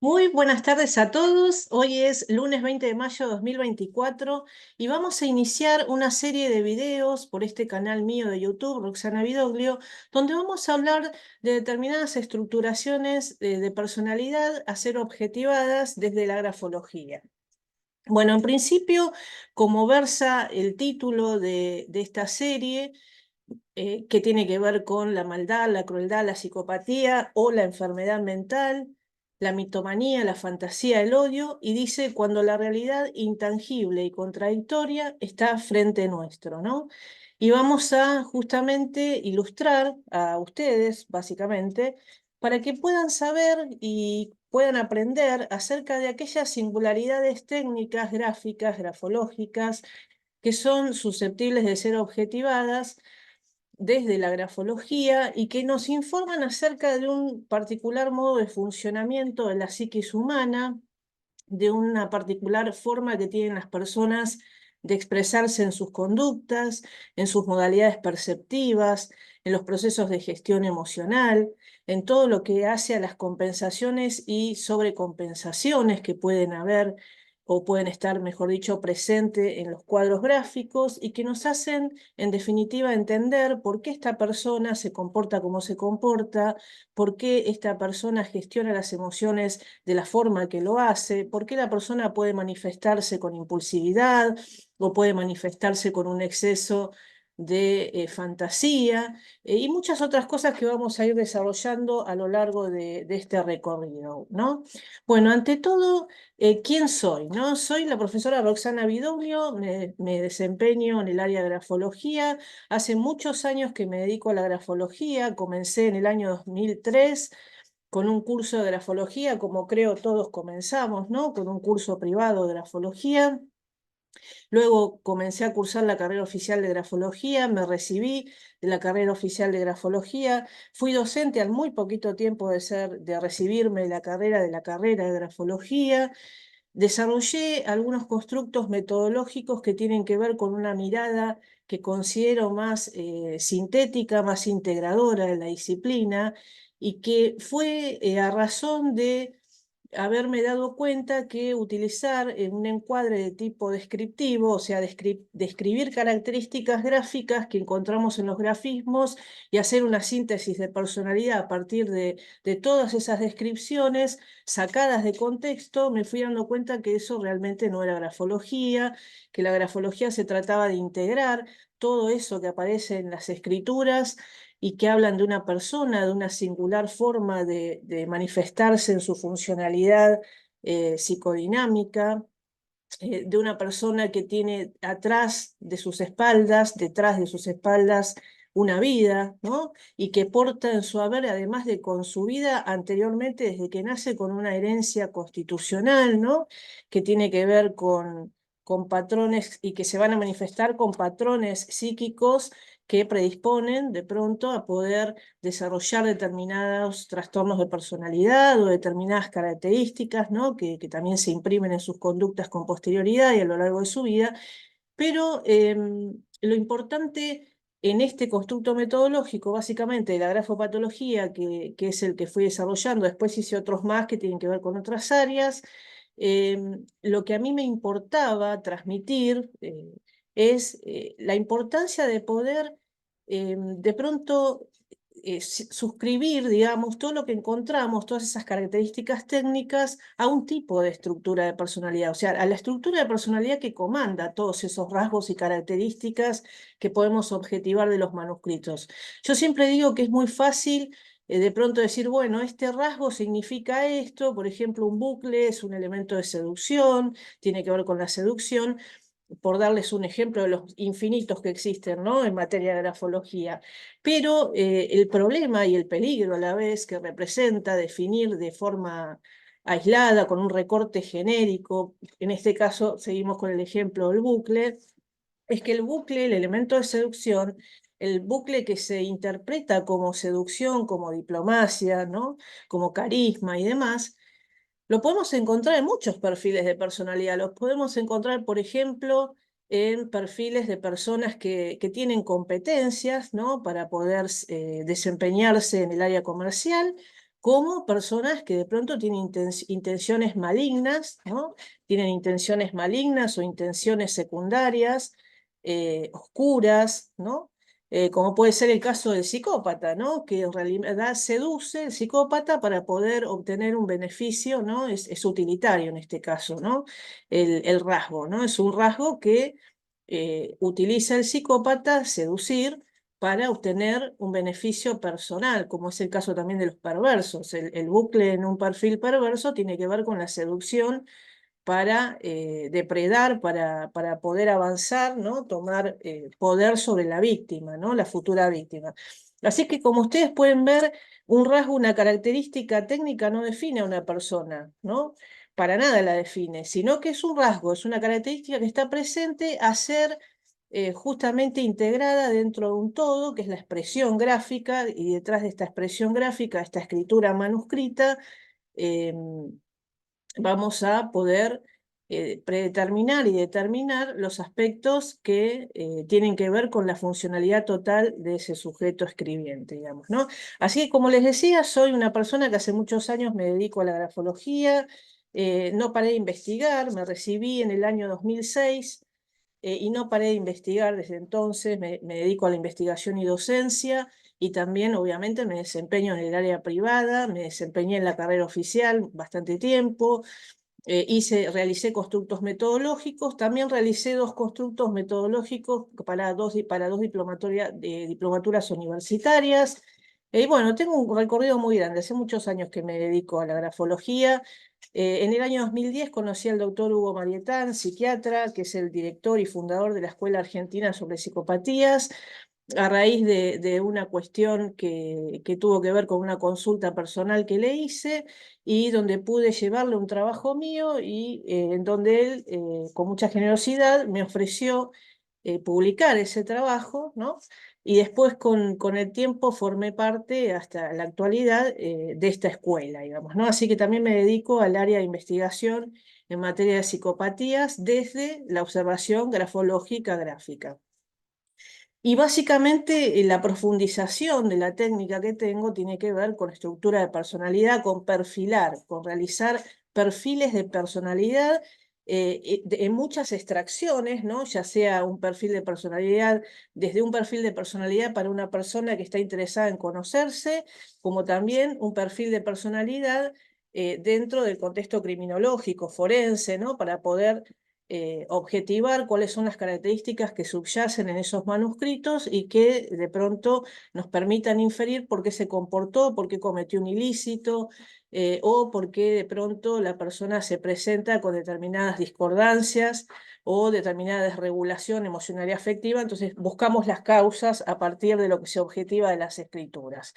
Muy buenas tardes a todos. Hoy es lunes 20 de mayo de 2024 y vamos a iniciar una serie de videos por este canal mío de YouTube, Roxana Vidoglio, donde vamos a hablar de determinadas estructuraciones de personalidad a ser objetivadas desde la grafología. Bueno, en principio, como versa el título de esta serie, que tiene que ver con la maldad, la crueldad, la psicopatía o la enfermedad mental, la mitomanía, la fantasía, el odio, y dice cuando la realidad intangible y contradictoria está frente nuestro, ¿no? Y vamos a justamente ilustrar a ustedes, básicamente, para que puedan saber y puedan aprender acerca de aquellas singularidades técnicas, gráficas, grafológicas, que son susceptibles de ser objetivadas desde la grafología y que nos informan acerca de un particular modo de funcionamiento de la psiquis humana, de una particular forma que tienen las personas de expresarse en sus conductas, en sus modalidades perceptivas, en los procesos de gestión emocional, en todo lo que hace a las compensaciones y sobrecompensaciones que pueden haber o pueden estar, mejor dicho, presentes en los cuadros gráficos y que nos hacen, en definitiva, entender por qué esta persona se comporta como se comporta, por qué esta persona gestiona las emociones de la forma que lo hace, por qué la persona puede manifestarse con impulsividad o puede manifestarse con un exceso de fantasía y muchas otras cosas que vamos a ir desarrollando a lo largo de este recorrido, ¿no? Bueno, ante todo, ¿quién soy? ¿No? Soy la profesora Roxana Vidoglio, me desempeño en el área de grafología. Hace muchos años que me dedico a la grafología, comencé en el año 2003 con un curso de grafología, como creo todos comenzamos, ¿no? Con un curso privado de grafología. Luego comencé a cursar la carrera oficial de grafología, me recibí de la carrera oficial de grafología, fui docente al muy poquito tiempo de recibirme de la carrera de grafología. Desarrollé algunos constructos metodológicos que tienen que ver con una mirada que considero más sintética, más integradora de la disciplina, y que fue a razón de haberme dado cuenta que utilizar un encuadre de tipo descriptivo, o sea, describir características gráficas que encontramos en los grafismos y hacer una síntesis de personalidad a partir de todas esas descripciones sacadas de contexto, me fui dando cuenta que eso realmente no era grafología, que la grafología se trataba de integrar todo eso que aparece en las escrituras y que hablan de una persona, de una singular forma de manifestarse en su funcionalidad psicodinámica, de una persona que tiene detrás de sus espaldas, una vida, ¿no? Y que porta en su haber, además de con su vida anteriormente, desde que nace, con una herencia constitucional, ¿no? Que tiene que ver con patrones y que se van a manifestar con patrones psíquicos que predisponen de pronto a poder desarrollar determinados trastornos de personalidad o determinadas características, ¿no? Que también se imprimen en sus conductas con posterioridad y a lo largo de su vida. Pero lo importante en este constructo metodológico, básicamente de la grafopatología, que es el que fui desarrollando, después hice otros más que tienen que ver con otras áreas, lo que a mí me importaba transmitir es la importancia de poder de pronto suscribir, digamos, todo lo que encontramos, todas esas características técnicas, a un tipo de estructura de personalidad, o sea, a la estructura de personalidad que comanda todos esos rasgos y características que podemos objetivar de los manuscritos. Yo siempre digo que es muy fácil de pronto decir, bueno, este rasgo significa esto, por ejemplo, un bucle es un elemento de seducción, tiene que ver con la seducción, por darles un ejemplo de los infinitos que existen, ¿no? En materia de grafología. Pero el problema y el peligro a la vez que representa definir de forma aislada, con un recorte genérico, en este caso seguimos con el ejemplo del bucle, es que el bucle, el elemento de seducción, el bucle que se interpreta como seducción, como diplomacia, ¿no? Como carisma y demás, lo podemos encontrar en muchos perfiles de personalidad. Los podemos encontrar, por ejemplo, en perfiles de personas que tienen competencias, ¿no? Para poder desempeñarse en el área comercial, como personas que de pronto tienen intenciones malignas, ¿no? Tienen intenciones malignas o intenciones secundarias, oscuras, ¿no? Como puede ser el caso del psicópata, ¿no? Que en realidad seduce el psicópata para poder obtener un beneficio, ¿no? Es utilitario en este caso, ¿no? El rasgo, ¿no? Es un rasgo que utiliza el psicópata seducir para obtener un beneficio personal, como es el caso también de los perversos. El bucle en un perfil perverso tiene que ver con la seducción para depredar, para poder avanzar, ¿no? Tomar poder sobre la víctima, ¿no? La futura víctima. Así que como ustedes pueden ver, un rasgo, una característica técnica no define a una persona, ¿no? Para nada la define, sino que es un rasgo, es una característica que está presente a ser justamente integrada dentro de un todo, que es la expresión gráfica, y detrás de esta expresión gráfica, esta escritura manuscrita, vamos a poder predeterminar y determinar los aspectos que tienen que ver con la funcionalidad total de ese sujeto escribiente, digamos, ¿no? Así que, como les decía, soy una persona que hace muchos años me dedico a la grafología, no paré de investigar, me recibí en el año 2006, y no paré de investigar desde entonces, me dedico a la investigación y docencia, y también obviamente me desempeño en el área privada, me desempeñé en la carrera oficial bastante tiempo, realicé constructos metodológicos, también realicé 2 constructos metodológicos para dos diplomaturas universitarias. Y bueno, tengo un recorrido muy grande, hace muchos años que me dedico a la grafología. En el año 2010 conocí al doctor Hugo Marietán, psiquiatra, que es el director y fundador de la Escuela Argentina sobre Psicopatías, a raíz de una cuestión que tuvo que ver con una consulta personal que le hice y donde pude llevarle un trabajo mío y en donde él, con mucha generosidad, me ofreció publicar ese trabajo, ¿no? Y después con el tiempo formé parte hasta la actualidad de esta escuela, digamos, ¿no? Así que también me dedico al área de investigación en materia de psicopatías desde la observación grafológica gráfica. Y básicamente la profundización de la técnica que tengo tiene que ver con estructura de personalidad, con perfilar, con realizar perfiles de personalidad en muchas extracciones, ¿no? Ya sea un perfil de personalidad, desde un perfil de personalidad para una persona que está interesada en conocerse, como también un perfil de personalidad dentro del contexto criminológico, forense, ¿no? Para poder objetivar cuáles son las características que subyacen en esos manuscritos y que de pronto nos permitan inferir por qué se comportó, por qué cometió un ilícito, o por qué de pronto la persona se presenta con determinadas discordancias o determinada desregulación emocional y afectiva. Entonces buscamos las causas a partir de lo que se objetiva de las escrituras.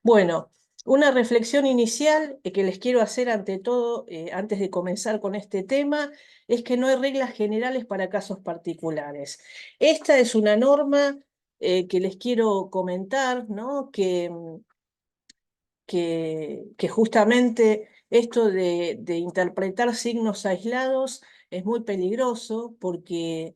Bueno, una reflexión inicial que les quiero hacer ante todo, antes de comenzar con este tema, es que no hay reglas generales para casos particulares. Esta es una norma que les quiero comentar, ¿no? Que justamente esto de interpretar signos aislados es muy peligroso porque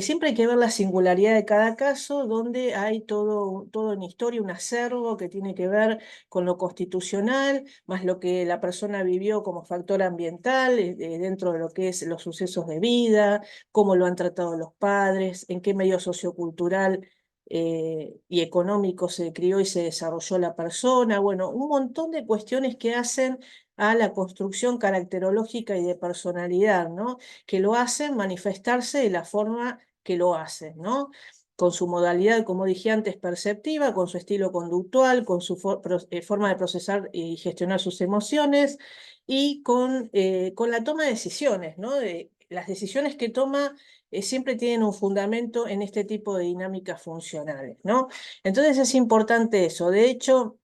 siempre hay que ver la singularidad de cada caso, donde hay todo en historia, un acervo que tiene que ver con lo constitucional, más lo que la persona vivió como factor ambiental, dentro de lo que es los sucesos de vida, cómo lo han tratado los padres, en qué medio sociocultural y económico se crió y se desarrolló la persona. Bueno, un montón de cuestiones que hacen a la construcción caracterológica y de personalidad, ¿no? Que lo hacen manifestarse de la forma que lo hacen, ¿no? Con su modalidad, como dije antes, perceptiva, con su estilo conductual, con su forma de procesar y gestionar sus emociones, y con la toma de decisiones, ¿no? Las decisiones que toma siempre tienen un fundamento en este tipo de dinámicas funcionales, ¿no? Entonces es importante eso. De hecho,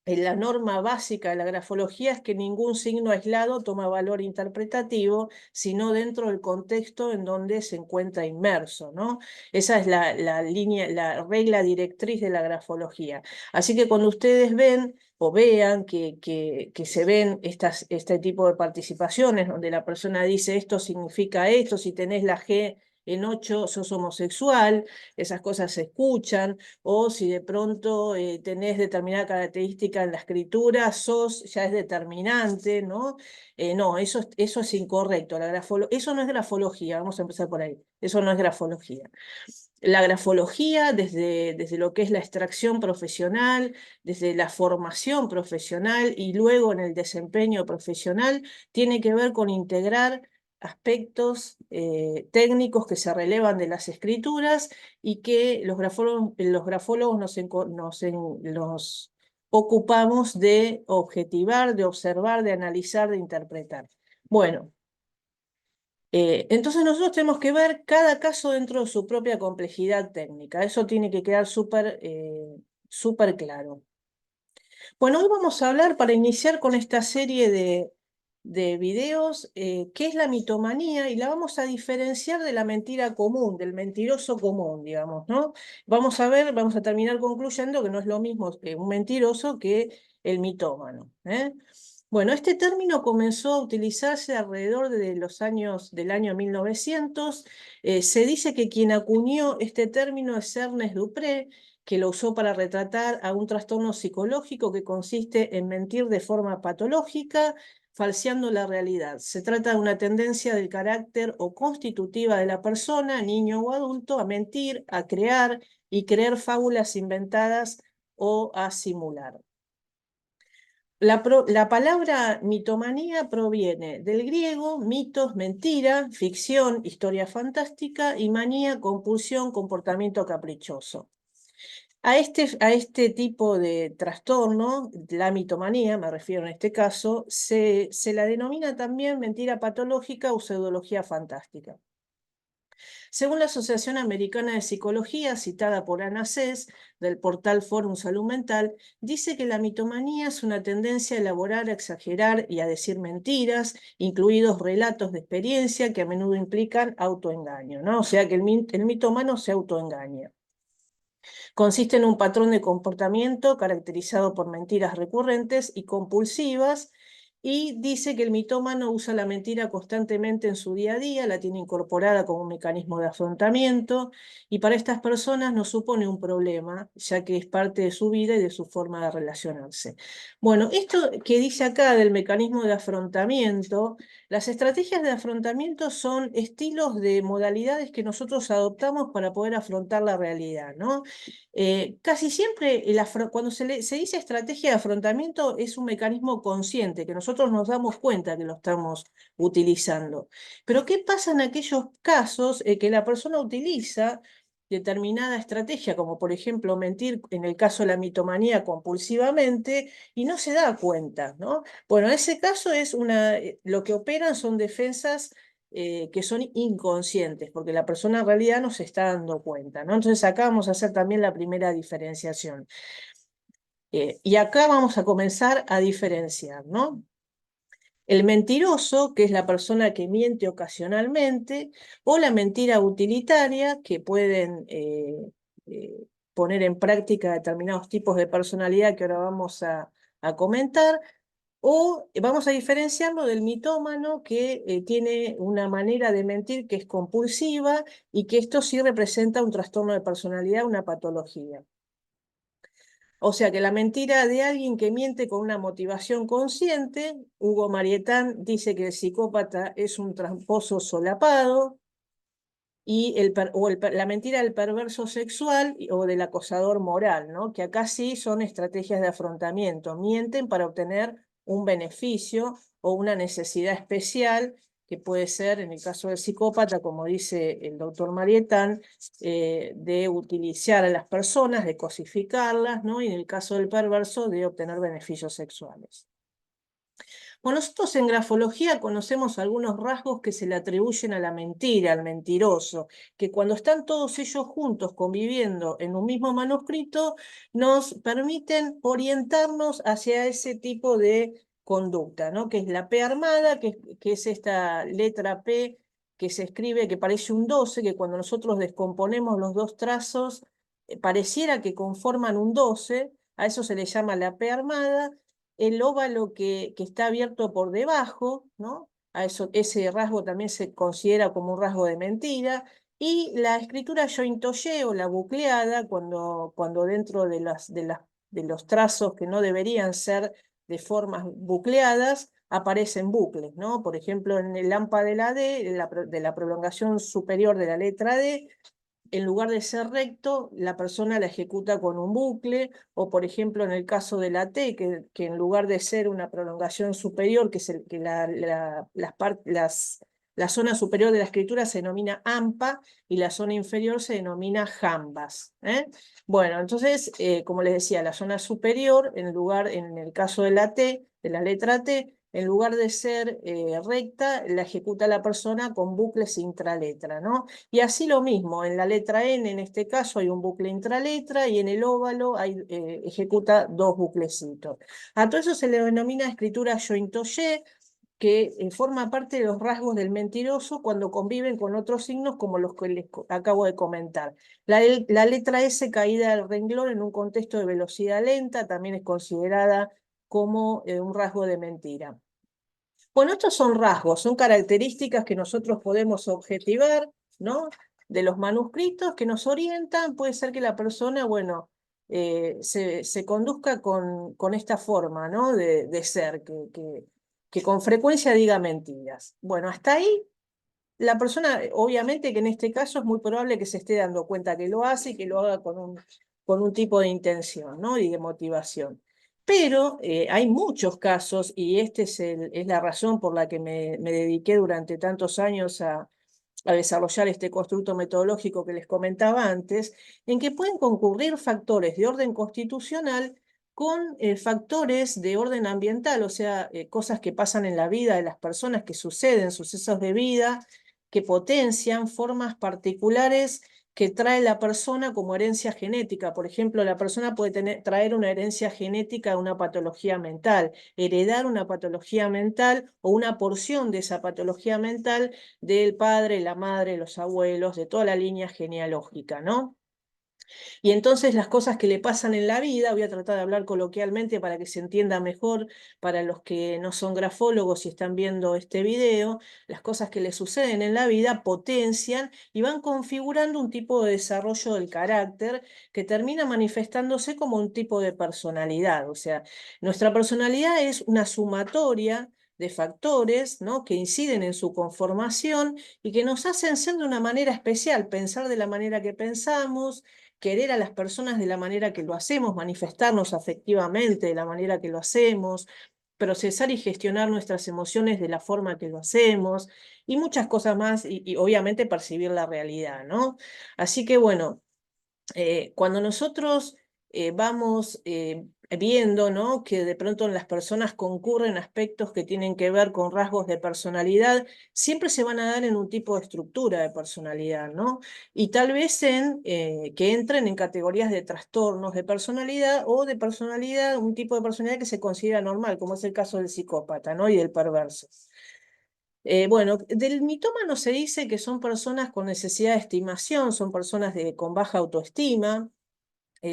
la norma básica de la grafología es que ningún signo aislado toma valor interpretativo, sino dentro del contexto en donde se encuentra inmerso, ¿no? Esa es la línea, la regla directriz de la grafología. Así que cuando ustedes ven o vean que se ven este tipo de participaciones, donde la persona dice esto significa esto, si tenés la G en 8 sos homosexual, esas cosas se escuchan, o si de pronto tenés determinada característica en la escritura, ya es determinante, ¿no? No, eso es incorrecto. Eso no es grafología, vamos a empezar por ahí. Eso no es grafología. La grafología, desde lo que es la extracción profesional, desde la formación profesional y luego en el desempeño profesional, tiene que ver con integrar aspectos técnicos que se relevan de las escrituras y que los grafólogos nos ocupamos de objetivar, de observar, de analizar, de interpretar. Bueno. Entonces nosotros tenemos que ver cada caso dentro de su propia complejidad técnica. Eso tiene que quedar súper claro. Bueno, hoy vamos a hablar, para iniciar con esta serie de videos, qué es la mitomanía, y la vamos a diferenciar de la mentira común, del mentiroso común, digamos, ¿no? Vamos a terminar concluyendo que no es lo mismo un mentiroso que el mitómano, ¿eh? Bueno, este término comenzó a utilizarse alrededor del año 1900. Se dice que quien acuñó este término es Ernest Dupré, que lo usó para retratar a un trastorno psicológico que consiste en mentir de forma patológica, falseando la realidad. Se trata de una tendencia del carácter o constitutiva de la persona, niño o adulto, a mentir, a crear y creer fábulas inventadas o a simular. La palabra mitomanía proviene del griego mitos, mentira, ficción, historia fantástica, y manía, compulsión, comportamiento caprichoso. A este tipo de trastorno, la mitomanía, me refiero en este caso, se la denomina también mentira patológica o pseudología fantástica. Según la Asociación Americana de Psicología, citada por Ana Cés, del portal Fórum Salud Mental, dice que la mitomanía es una tendencia a elaborar, a exagerar y a decir mentiras, incluidos relatos de experiencia que a menudo implican autoengaño, ¿no? O sea que el mitómano se autoengaña. Consiste en un patrón de comportamiento caracterizado por mentiras recurrentes y compulsivas, y dice que el mitómano usa la mentira constantemente en su día a día, la tiene incorporada como un mecanismo de afrontamiento, y para estas personas no supone un problema, ya que es parte de su vida y de su forma de relacionarse. Bueno, esto que dice acá del mecanismo de afrontamiento, las estrategias de afrontamiento son estilos de modalidades que nosotros adoptamos para poder afrontar la realidad, ¿no? Casi siempre cuando se dice estrategia de afrontamiento es un mecanismo consciente, que nosotros nos damos cuenta que lo estamos utilizando. Pero ¿qué pasa en aquellos casos que la persona utiliza determinada estrategia, como por ejemplo mentir, en el caso de la mitomanía, compulsivamente, y no se da cuenta, ¿no? Bueno, en ese caso lo que operan son defensas que son inconscientes, porque la persona en realidad no se está dando cuenta, ¿no? Entonces acá vamos a hacer también la primera diferenciación. Y acá vamos a comenzar a diferenciar, ¿no? El mentiroso, que es la persona que miente ocasionalmente, o la mentira utilitaria, que pueden poner en práctica determinados tipos de personalidad que ahora vamos a comentar. O vamos a diferenciarlo del mitómano, que tiene una manera de mentir que es compulsiva, y que esto sí representa un trastorno de personalidad, una patología. O sea que la mentira de alguien que miente con una motivación consciente, Hugo Marietán dice que el psicópata es un tramposo solapado, y la mentira del perverso sexual o del acosador moral, ¿no? Que acá sí son estrategias de afrontamiento, mienten para obtener un beneficio o una necesidad especial, que puede ser, en el caso del psicópata, como dice el doctor Marietán, de utilizar a las personas, de cosificarlas, ¿no? Y en el caso del perverso, de obtener beneficios sexuales. Bueno, nosotros en grafología conocemos algunos rasgos que se le atribuyen a la mentira, al mentiroso, que cuando están todos ellos juntos conviviendo en un mismo manuscrito, nos permiten orientarnos hacia ese tipo de conducta, ¿no? Que es la P armada, que es esta letra P que se escribe, que parece un 12, que cuando nosotros descomponemos los dos trazos, pareciera que conforman un 12, a eso se le llama la P armada. El óvalo que está abierto por debajo, ¿no? Ese rasgo también se considera como un rasgo de mentira. Y la escritura Yointoye o la bucleada, cuando dentro de los trazos que no deberían ser de formas bucleadas, aparecen bucles, ¿no? Por ejemplo, en el AMPA de la D, de la prolongación superior de la letra D, en lugar de ser recto, la persona la ejecuta con un bucle, o por ejemplo en el caso de la T, que en lugar de ser una prolongación superior, que es que la zona superior de la escritura se denomina AMPA y la zona inferior se denomina jambas. Bueno, entonces, como les decía, la zona superior, en el caso de la T, de la letra T, en lugar de ser recta, la ejecuta la persona con bucles intraletra, ¿no? Y así lo mismo, en la letra N, en este caso, hay un bucle intraletra y en el óvalo ejecuta dos buclecitos. A todo eso se le denomina escritura Yointoye, que forma parte de los rasgos del mentiroso cuando conviven con otros signos como los que les acabo de comentar. La letra S caída del renglón en un contexto de velocidad lenta también es considerada como un rasgo de mentira. Bueno, estos son rasgos, son características que nosotros podemos objetivar, ¿no? De los manuscritos que nos orientan. Puede ser que la persona, bueno, se conduzca con esta forma, ¿no? De ser, que con frecuencia diga mentiras. Bueno, hasta ahí la persona, obviamente que en este caso es muy probable que se esté dando cuenta que lo hace y que lo haga con un tipo de intención, ¿no? Y de motivación. Pero hay muchos casos, y este es la razón por la que me dediqué durante tantos años a desarrollar este constructo metodológico que les comentaba antes, en que pueden concurrir factores de orden constitucional con factores de orden ambiental, o sea, cosas que pasan en la vida de las personas, que suceden, sucesos de vida, que potencian formas particulares que trae la persona como herencia genética. Por ejemplo, la persona puede traer una herencia genética de una patología mental, heredar una patología mental o una porción de esa patología mental del padre, la madre, los abuelos, de toda la línea genealógica, ¿no? Y entonces las cosas que le pasan en la vida, voy a tratar de hablar coloquialmente para que se entienda mejor para los que no son grafólogos y están viendo este video, las cosas que le suceden en la vida potencian y van configurando un tipo de desarrollo del carácter que termina manifestándose como un tipo de personalidad. O sea, nuestra personalidad es una sumatoria de factores, ¿no? Que inciden en su conformación y que nos hacen ser de una manera especial, pensar de la manera que pensamos, querer a las personas de la manera que lo hacemos, manifestarnos afectivamente de la manera que lo hacemos, procesar y gestionar nuestras emociones de la forma que lo hacemos, y muchas cosas más, y obviamente percibir la realidad, ¿no? Así que bueno, cuando nosotros vamos viendo, ¿no? Que de pronto en las personas concurren aspectos que tienen que ver con rasgos de personalidad, siempre se van a dar en un tipo de estructura de personalidad, ¿no? Y tal vez que entren en categorías de trastornos de personalidad o de personalidad, un tipo de personalidad que se considera normal, como es el caso del psicópata, ¿no? Y del perverso. Bueno, del mitómano se dice que son personas con necesidad de estimación, son personas con baja autoestima,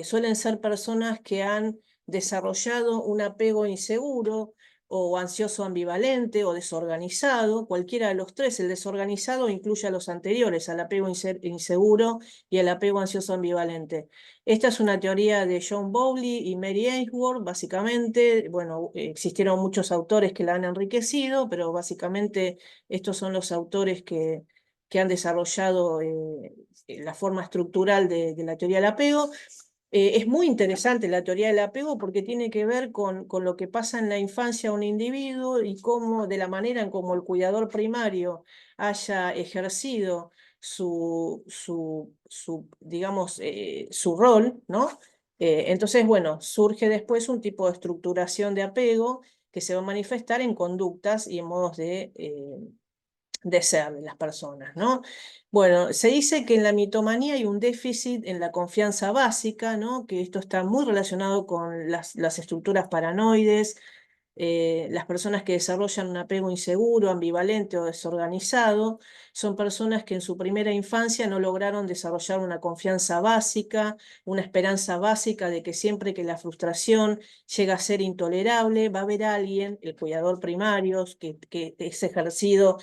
suelen ser personas que han desarrollado un apego inseguro o ansioso ambivalente o desorganizado, cualquiera de los tres. El desorganizado incluye a los anteriores, al apego inseguro y al apego ansioso ambivalente. Esta es una teoría de John Bowley y Mary Ainsworth, básicamente. Bueno, existieron muchos autores que la han enriquecido, pero básicamente estos son los autores que han desarrollado la forma estructural de la teoría del apego. Es muy interesante la teoría del apego porque tiene que ver con lo que pasa en la infancia a un individuo y cómo, de la manera en cómo el cuidador primario haya ejercido digamos, su rol, ¿no? Entonces, bueno, surge después un tipo de estructuración de apego que se va a manifestar en conductas y en modos de ser de las personas, ¿no? Bueno, se dice que en la mitomanía hay un déficit en la confianza básica, ¿no? Que esto está muy relacionado con las estructuras paranoides, las personas que desarrollan un apego inseguro, ambivalente o desorganizado, son personas que en su primera infancia no lograron desarrollar una confianza básica, una esperanza básica de que siempre que la frustración llega a ser intolerable, va a haber alguien, el cuidador primario, que es ejercido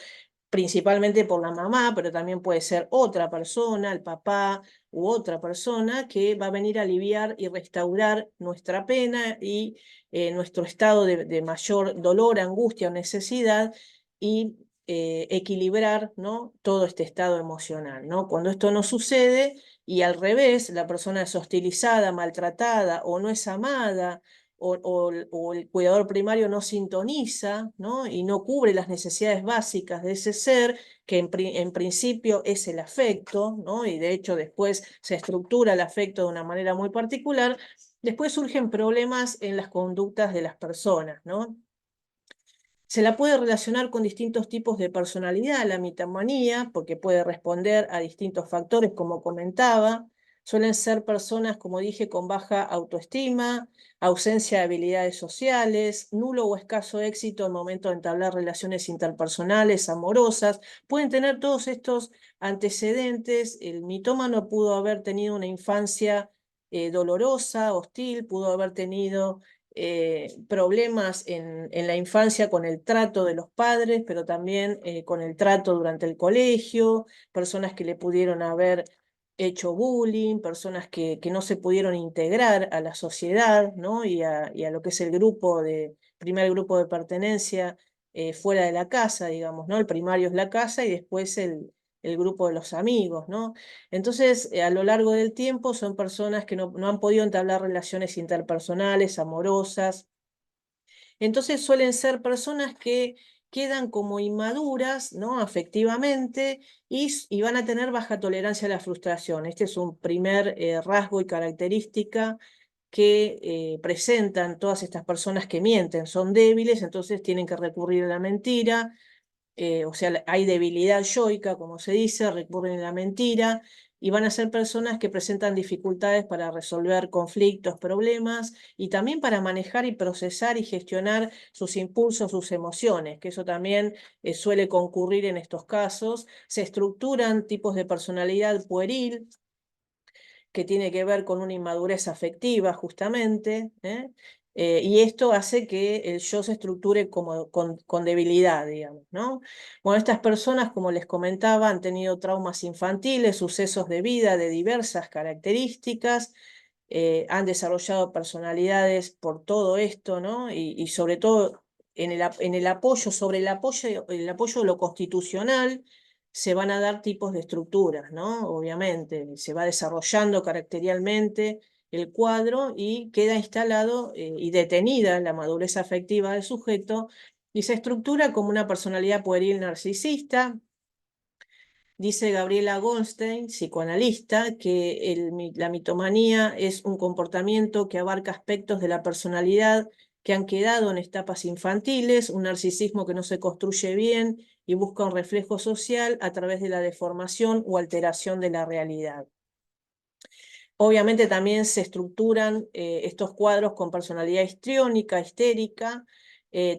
principalmente por la mamá, pero también puede ser otra persona, el papá u otra persona que va a venir a aliviar y restaurar nuestra pena y nuestro estado de mayor dolor, angustia o necesidad y equilibrar, ¿no?, todo este estado emocional, ¿no? Cuando esto no sucede y al revés, la persona es hostilizada, maltratada o no es amada, o el cuidador primario no sintoniza, ¿no?, y no cubre las necesidades básicas de ese ser, que en principio es el afecto, ¿no?, y de hecho después se estructura el afecto de una manera muy particular, después surgen problemas en las conductas de las personas, ¿no? Se la puede relacionar con distintos tipos de personalidad, la mitomanía, porque puede responder a distintos factores, como comentaba. Suelen ser personas, como dije, con baja autoestima, ausencia de habilidades sociales, nulo o escaso éxito al momento de entablar relaciones interpersonales, amorosas. Pueden tener todos estos antecedentes. El mitómano pudo haber tenido una infancia dolorosa, hostil, pudo haber tenido problemas en la infancia con el trato de los padres, pero también con el trato durante el colegio, personas que le pudieron haber hecho bullying, personas que no se pudieron integrar a la sociedad, ¿no?, y a lo que es el primer grupo de pertenencia fuera de la casa, digamos, ¿no? El primario es la casa y después el grupo de los amigos, ¿no? Entonces, a lo largo del tiempo son personas que no han podido entablar relaciones interpersonales, amorosas. Entonces suelen ser personas que quedan como inmaduras, ¿no?, afectivamente, y van a tener baja tolerancia a la frustración. Este es un primer rasgo y característica que presentan todas estas personas que mienten. Son débiles, entonces tienen que recurrir a la mentira, o sea, hay debilidad yoica, como se dice, recurren a la mentira, y van a ser personas que presentan dificultades para resolver conflictos, problemas, y también para manejar y procesar y gestionar sus impulsos, sus emociones, que eso también suele concurrir en estos casos. Se estructuran tipos de personalidad pueril, que tiene que ver con una inmadurez afectiva, justamente, y esto hace que el yo se estructure como con debilidad, digamos, ¿no? Bueno, estas personas, como les comentaba, han tenido traumas infantiles, sucesos de vida de diversas características, han desarrollado personalidades por todo esto, ¿no? Y sobre todo en el apoyo, sobre el apoyo de lo constitucional, se van a dar tipos de estructuras, ¿no? Obviamente, se va desarrollando caracterialmente el cuadro y queda instalado y detenida la madurez afectiva del sujeto y se estructura como una personalidad pueril narcisista. Dice Gabriela Goldstein, psicoanalista, que la mitomanía es un comportamiento que abarca aspectos de la personalidad que han quedado en etapas infantiles, un narcisismo que no se construye bien y busca un reflejo social a través de la deformación o alteración de la realidad. Obviamente también se estructuran estos cuadros con personalidad histriónica, histérica.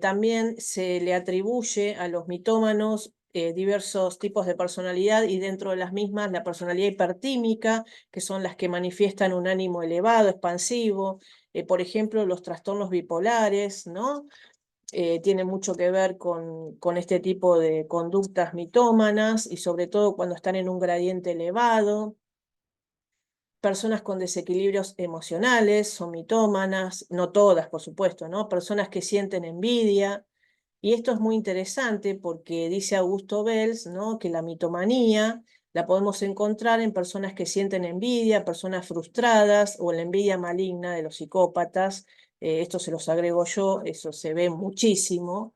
También se le atribuye a los mitómanos diversos tipos de personalidad, y dentro de las mismas la personalidad hipertímica, que son las que manifiestan un ánimo elevado, expansivo. Por ejemplo, los trastornos bipolares, ¿no? Tiene mucho que ver con este tipo de conductas mitómanas, y sobre todo cuando están en un gradiente elevado. Personas con desequilibrios emocionales, son mitómanas, no todas, por supuesto, ¿no? Personas que sienten envidia, y esto es muy interesante porque dice Augusto Bells, ¿no?, que la mitomanía la podemos encontrar en personas que sienten envidia, personas frustradas, o en la envidia maligna de los psicópatas. Esto se los agrego yo, eso se ve muchísimo,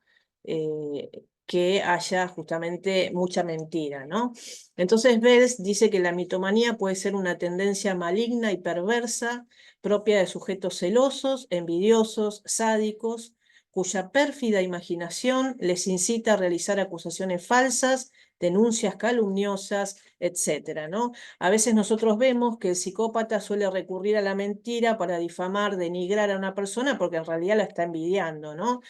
que haya justamente mucha mentira, ¿no? Entonces Bells dice que la mitomanía puede ser una tendencia maligna y perversa propia de sujetos celosos, envidiosos, sádicos, cuya pérfida imaginación les incita a realizar acusaciones falsas, denuncias calumniosas, etcétera, ¿no? A veces nosotros vemos que el psicópata suele recurrir a la mentira para difamar, denigrar a una persona, porque en realidad la está envidiando, ¿no?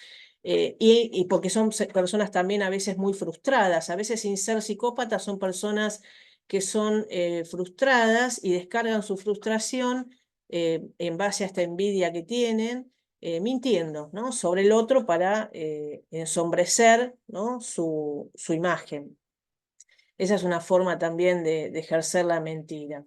Y porque son personas también a veces muy frustradas. A veces, sin ser psicópatas, son personas que son frustradas y descargan su frustración en base a esta envidia que tienen, mintiendo, ¿no?, sobre el otro para ensombrecer, ¿no?, su imagen. Esa es una forma también de ejercer la mentira.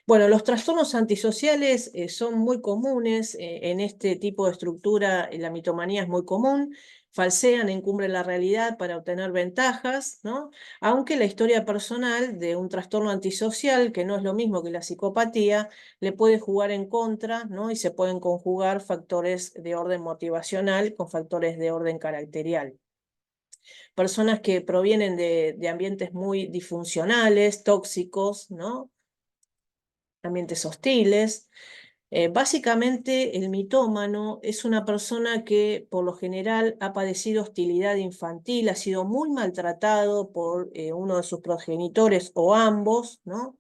Bueno, los trastornos antisociales son muy comunes en este tipo de estructura. La mitomanía es muy común. Falsean, encubren la realidad para obtener ventajas, ¿no? Aunque la historia personal de un trastorno antisocial, que no es lo mismo que la psicopatía, le puede jugar en contra, ¿no? Y se pueden conjugar factores de orden motivacional con factores de orden caracterial. Personas que provienen de ambientes muy disfuncionales, tóxicos, ¿no? Ambientes hostiles. Básicamente, el mitómano es una persona que por lo general ha padecido hostilidad infantil, ha sido muy maltratado por uno de sus progenitores o ambos, ¿no?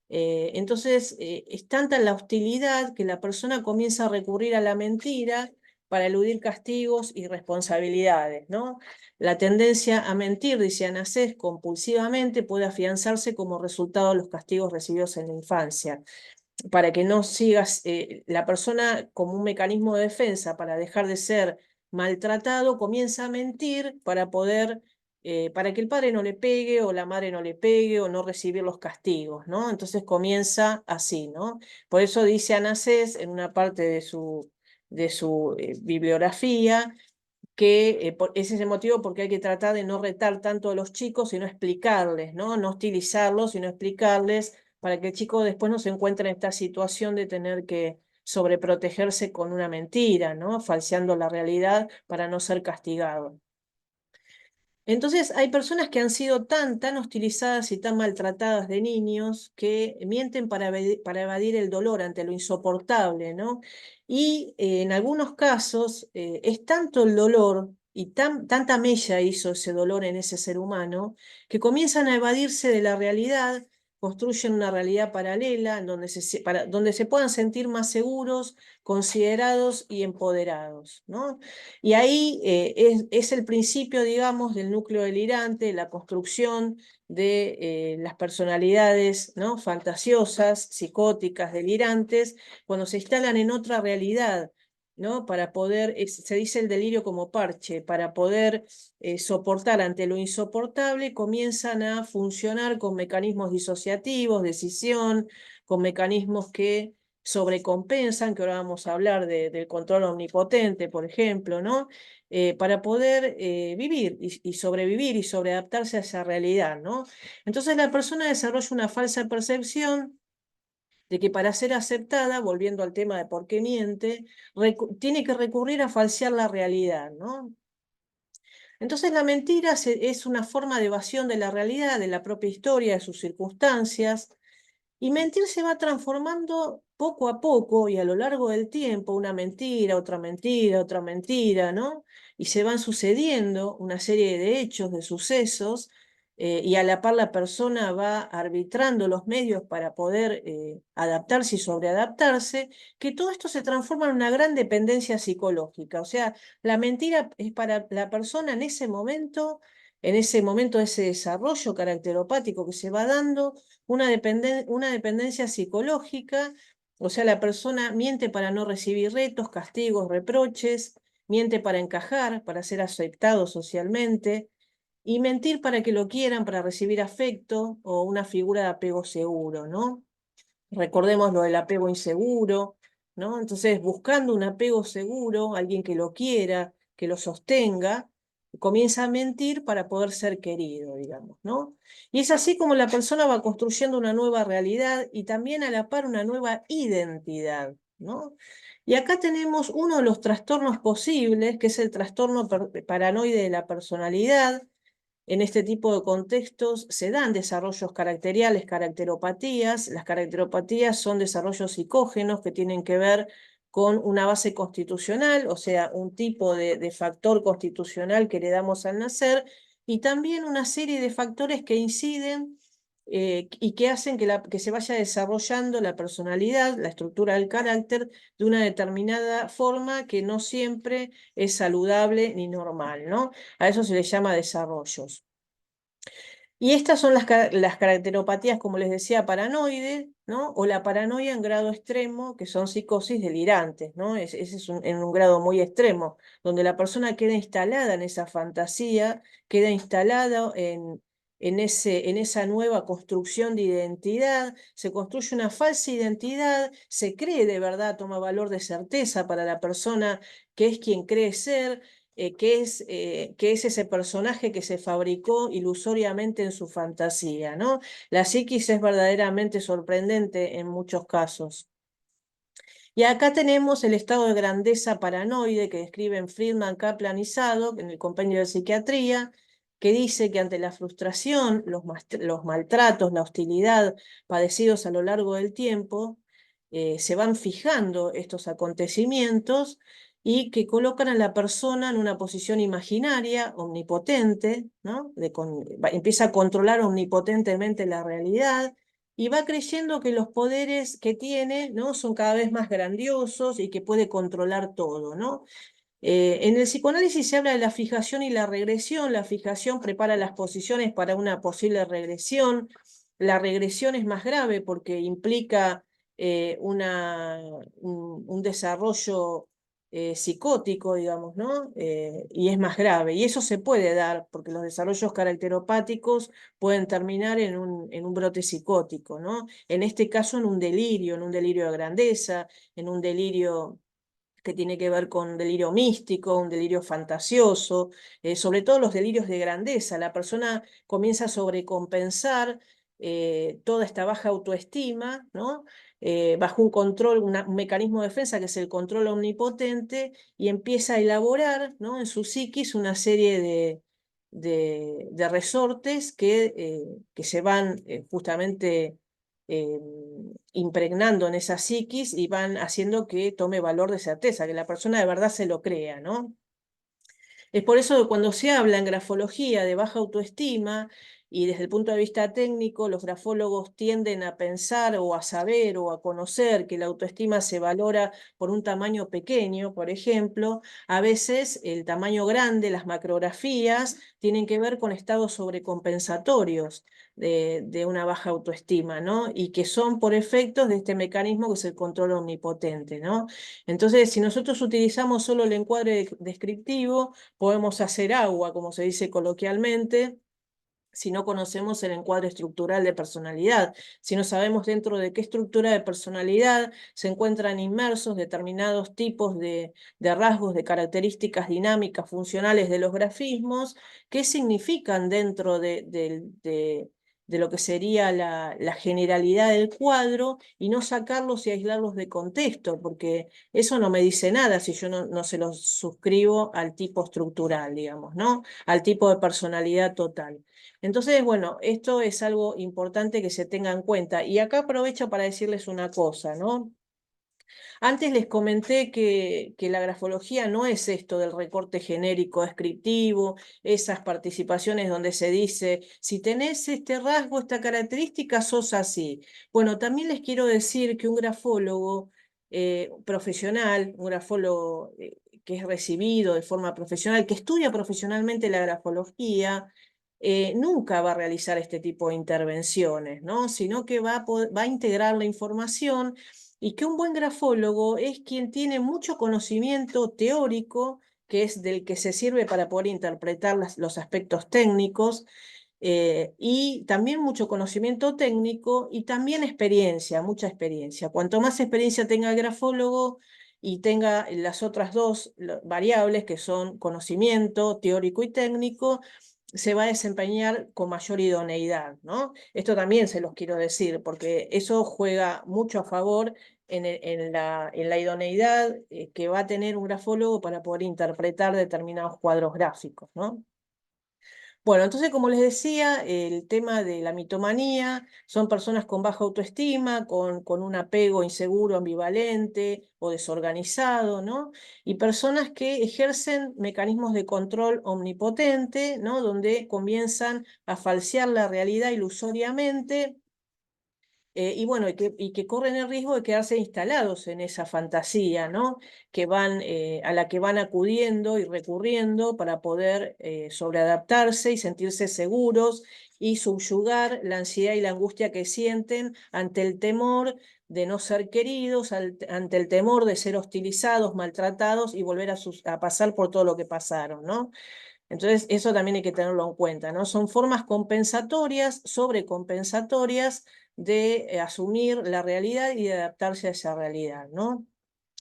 Entonces, es tanta la hostilidad que la persona comienza a recurrir a la mentira para eludir castigos y responsabilidades, ¿no? La tendencia a mentir, dice Anacés, compulsivamente puede afianzarse como resultado de los castigos recibidos en la infancia para que no sigas, la persona como un mecanismo de defensa para dejar de ser maltratado, comienza a mentir para poder, para que el padre no le pegue o la madre no le pegue o no recibir los castigos, ¿no? Entonces comienza así, ¿no? Por eso dice Anacés en una parte de su bibliografía, que ese es el motivo porque hay que tratar de no retar tanto a los chicos, sino explicarles, ¿no? No hostilizarlos, sino explicarles para que el chico después no se encuentre en esta situación de tener que sobreprotegerse con una mentira, ¿no? Falseando la realidad para no ser castigado. Entonces, hay personas que han sido tan hostilizadas y tan maltratadas de niños que mienten para evadir el dolor ante lo insoportable, ¿no? Y en algunos casos es tanto el dolor y tanta mella hizo ese dolor en ese ser humano que comienzan a evadirse de la realidad, construyen una realidad paralela en donde se puedan sentir más seguros, considerados y empoderados, ¿no? Y ahí es el principio, digamos, del núcleo delirante, la construcción de las personalidades, ¿no? Fantasiosas, psicóticas, delirantes, cuando se instalan en otra realidad, ¿no? Para poder, se dice el delirio como parche, para poder soportar ante lo insoportable, comienzan a funcionar con mecanismos disociativos, decisión, con mecanismos que sobrecompensan, que ahora vamos a hablar del control omnipotente, por ejemplo, ¿no? Para poder vivir y sobrevivir y sobreadaptarse a esa realidad, ¿no? Entonces la persona desarrolla una falsa percepción de que para ser aceptada, volviendo al tema de por qué miente, tiene que recurrir a falsear la realidad, ¿no? Entonces la mentira es una forma de evasión de la realidad, de la propia historia, de sus circunstancias, y mentir se va transformando poco a poco y a lo largo del tiempo, una mentira, otra mentira, ¿no? Y se van sucediendo una serie de hechos, de sucesos, y a la par la persona va arbitrando los medios para poder adaptarse y sobreadaptarse, que todo esto se transforma en una gran dependencia psicológica. O sea, la mentira es para la persona en ese momento de ese desarrollo caracteropático que se va dando, una dependencia psicológica, o sea, la persona miente para no recibir retos, castigos, reproches, miente para encajar, para ser aceptado socialmente, y mentir para que lo quieran, para recibir afecto o una figura de apego seguro, ¿no? Recordemos lo del apego inseguro, ¿no? Entonces, buscando un apego seguro, alguien que lo quiera, que lo sostenga, comienza a mentir para poder ser querido, digamos, ¿no? Y es así como la persona va construyendo una nueva realidad y también a la par una nueva identidad, ¿no? Y acá tenemos uno de los trastornos posibles, que es el trastorno paranoide de la personalidad. En este tipo de contextos se dan desarrollos caracteriales, caracteropatías. Las caracteropatías son desarrollos psicógenos que tienen que ver con una base constitucional, o sea, un tipo de factor constitucional que le damos al nacer, y también una serie de factores que inciden y que hacen que se vaya desarrollando la personalidad, la estructura del carácter de una determinada forma que no siempre es saludable ni normal, ¿no? A eso se le llama desarrollos. Y estas son las caracteropatías, como les decía, paranoide, ¿no? O la paranoia en grado extremo, que son psicosis delirantes, ¿no? Ese es en un grado muy extremo, donde la persona queda instalada en esa fantasía, queda instalada en esa nueva construcción de identidad, se construye una falsa identidad, se cree de verdad, toma valor de certeza para la persona que es quien cree ser, que es ese personaje que se fabricó ilusoriamente en su fantasía, ¿no? La psiquis es verdaderamente sorprendente en muchos casos. Y acá tenemos el estado de grandeza paranoide que describen Friedman, Kaplan y Zadok en el Compendio de Psiquiatría, que dice que ante la frustración, los maltratos, la hostilidad padecidos a lo largo del tiempo, se van fijando estos acontecimientos y que colocan a la persona en una posición imaginaria, omnipotente, ¿no? Empieza a controlar omnipotentemente la realidad y va creyendo que los poderes que tiene, ¿no? Son cada vez más grandiosos y que puede controlar todo, ¿no? En el psicoanálisis se habla de la fijación y la regresión. La fijación prepara las posiciones para una posible regresión. La regresión es más grave porque implica un desarrollo psicótico, digamos, ¿no? Y es más grave. Y eso se puede dar porque los desarrollos caracteropáticos pueden terminar en un brote psicótico, ¿no? En este caso en un delirio de grandeza, en un delirio que tiene que ver con delirio místico, un delirio fantasioso, sobre todo los delirios de grandeza. La persona comienza a sobrecompensar toda esta baja autoestima, ¿no? Bajo un control, un mecanismo de defensa que es el control omnipotente, y empieza a elaborar, ¿no? En su psiquis una serie de resortes que se van justamente eh, impregnando en esa psiquis y van haciendo que tome valor de certeza, que la persona de verdad se lo crea, ¿no? Es por eso que cuando se habla en grafología de baja autoestima y desde el punto de vista técnico, los grafólogos tienden a pensar o a saber o a conocer que la autoestima se valora por un tamaño pequeño, por ejemplo, a veces el tamaño grande, las macrografías, tienen que ver con estados sobrecompensatorios de una baja autoestima, ¿no? Y que son por efectos de este mecanismo que es el control omnipotente, ¿no? Entonces, si nosotros utilizamos solo el encuadre descriptivo, podemos hacer agua, como se dice coloquialmente, si no conocemos el encuadre estructural de personalidad, si no sabemos dentro de qué estructura de personalidad se encuentran inmersos determinados tipos de rasgos, de características dinámicas, funcionales de los grafismos, qué significan dentro de lo que sería la generalidad del cuadro y no sacarlos y aislarlos de contexto, porque eso no me dice nada si yo no se los suscribo al tipo estructural, digamos, ¿no? Al tipo de personalidad total. Entonces, bueno, esto es algo importante que se tenga en cuenta. Y acá aprovecho para decirles una cosa, ¿no? Antes les comenté que la grafología no es esto del recorte genérico descriptivo, esas participaciones donde se dice, si tenés este rasgo, esta característica, sos así. Bueno, también les quiero decir que un grafólogo profesional, un grafólogo que es recibido de forma profesional, que estudia profesionalmente la grafología, nunca va a realizar este tipo de intervenciones, ¿no? Sino que va a integrar la información y que un buen grafólogo es quien tiene mucho conocimiento teórico, que es del que se sirve para poder interpretar los aspectos técnicos, y también mucho conocimiento técnico y también experiencia, mucha experiencia. Cuanto más experiencia tenga el grafólogo y tenga las otras dos variables, que son conocimiento teórico y técnico, se va a desempeñar con mayor idoneidad, ¿no? Esto también se los quiero decir, porque eso juega mucho a favor en la idoneidad que va a tener un grafólogo para poder interpretar determinados cuadros gráficos, ¿no? Bueno, entonces, como les decía, el tema de la mitomanía son personas con baja autoestima, con un apego inseguro, ambivalente o desorganizado, ¿no? Y personas que ejercen mecanismos de control omnipotente, ¿no? Donde comienzan a falsear la realidad ilusoriamente y bueno, y que corren el riesgo de quedarse instalados en esa fantasía, ¿no? A la que van acudiendo y recurriendo para poder sobreadaptarse y sentirse seguros y subyugar la ansiedad y la angustia que sienten ante el temor de no ser queridos, ante el temor de ser hostilizados, maltratados y volver a pasar por todo lo que pasaron, ¿no? Entonces, eso también hay que tenerlo en cuenta, ¿no? Son formas compensatorias, sobrecompensatorias de asumir la realidad y de adaptarse a esa realidad, ¿no?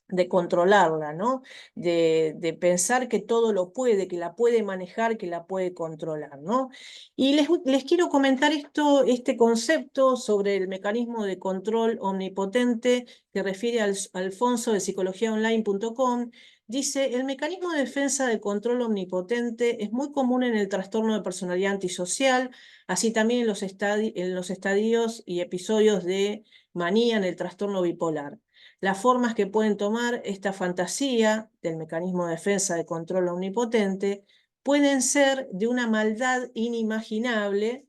De controlarla, ¿no? De pensar que todo lo puede, que la puede manejar, que la puede controlar, ¿no? Y les quiero comentar este concepto sobre el mecanismo de control omnipotente que refiere al Alfonso de psicologiaonline.com. Dice, el mecanismo de defensa de control omnipotente es muy común en el trastorno de personalidad antisocial, así también en los estadios y episodios de manía en el trastorno bipolar. Las formas que pueden tomar esta fantasía del mecanismo de defensa de control omnipotente pueden ser de una maldad inimaginable,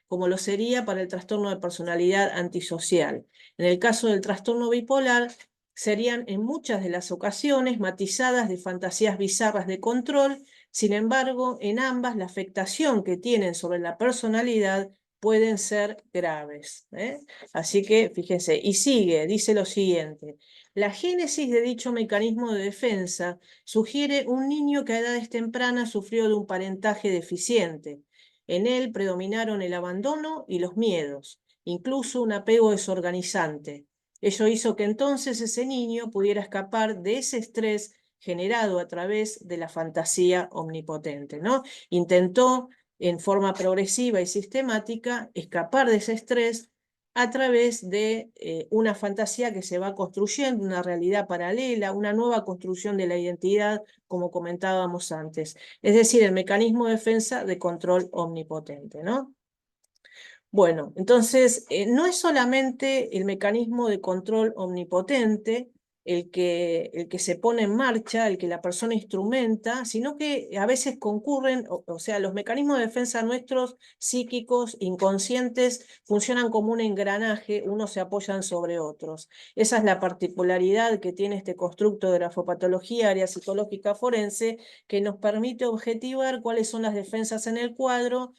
como lo sería para el trastorno de personalidad antisocial. En el caso del trastorno bipolar, serían en muchas de las ocasiones matizadas de fantasías bizarras de control. Sin embargo, en ambas la afectación que tienen sobre la personalidad pueden ser graves. Así que fíjense, y sigue, dice lo siguiente. La génesis de dicho mecanismo de defensa sugiere un niño que a edades tempranas sufrió de un parentaje deficiente. En él predominaron el abandono y los miedos, incluso un apego desorganizante. Ello hizo que entonces ese niño pudiera escapar de ese estrés generado a través de la fantasía omnipotente, ¿no? Intentó en forma progresiva y sistemática escapar de ese estrés a través de una fantasía que se va construyendo, una realidad paralela, una nueva construcción de la identidad, como comentábamos antes. Es decir, el mecanismo de defensa de control omnipotente, ¿no? Bueno, entonces no es solamente el mecanismo de control omnipotente el que se pone en marcha, el que la persona instrumenta, sino que a veces concurren, o sea, los mecanismos de defensa nuestros psíquicos, inconscientes, funcionan como un engranaje, unos se apoyan sobre otros. Esa es la particularidad que tiene este constructo de grafopatología, área psicológica forense, que nos permite objetivar cuáles son las defensas en el cuadro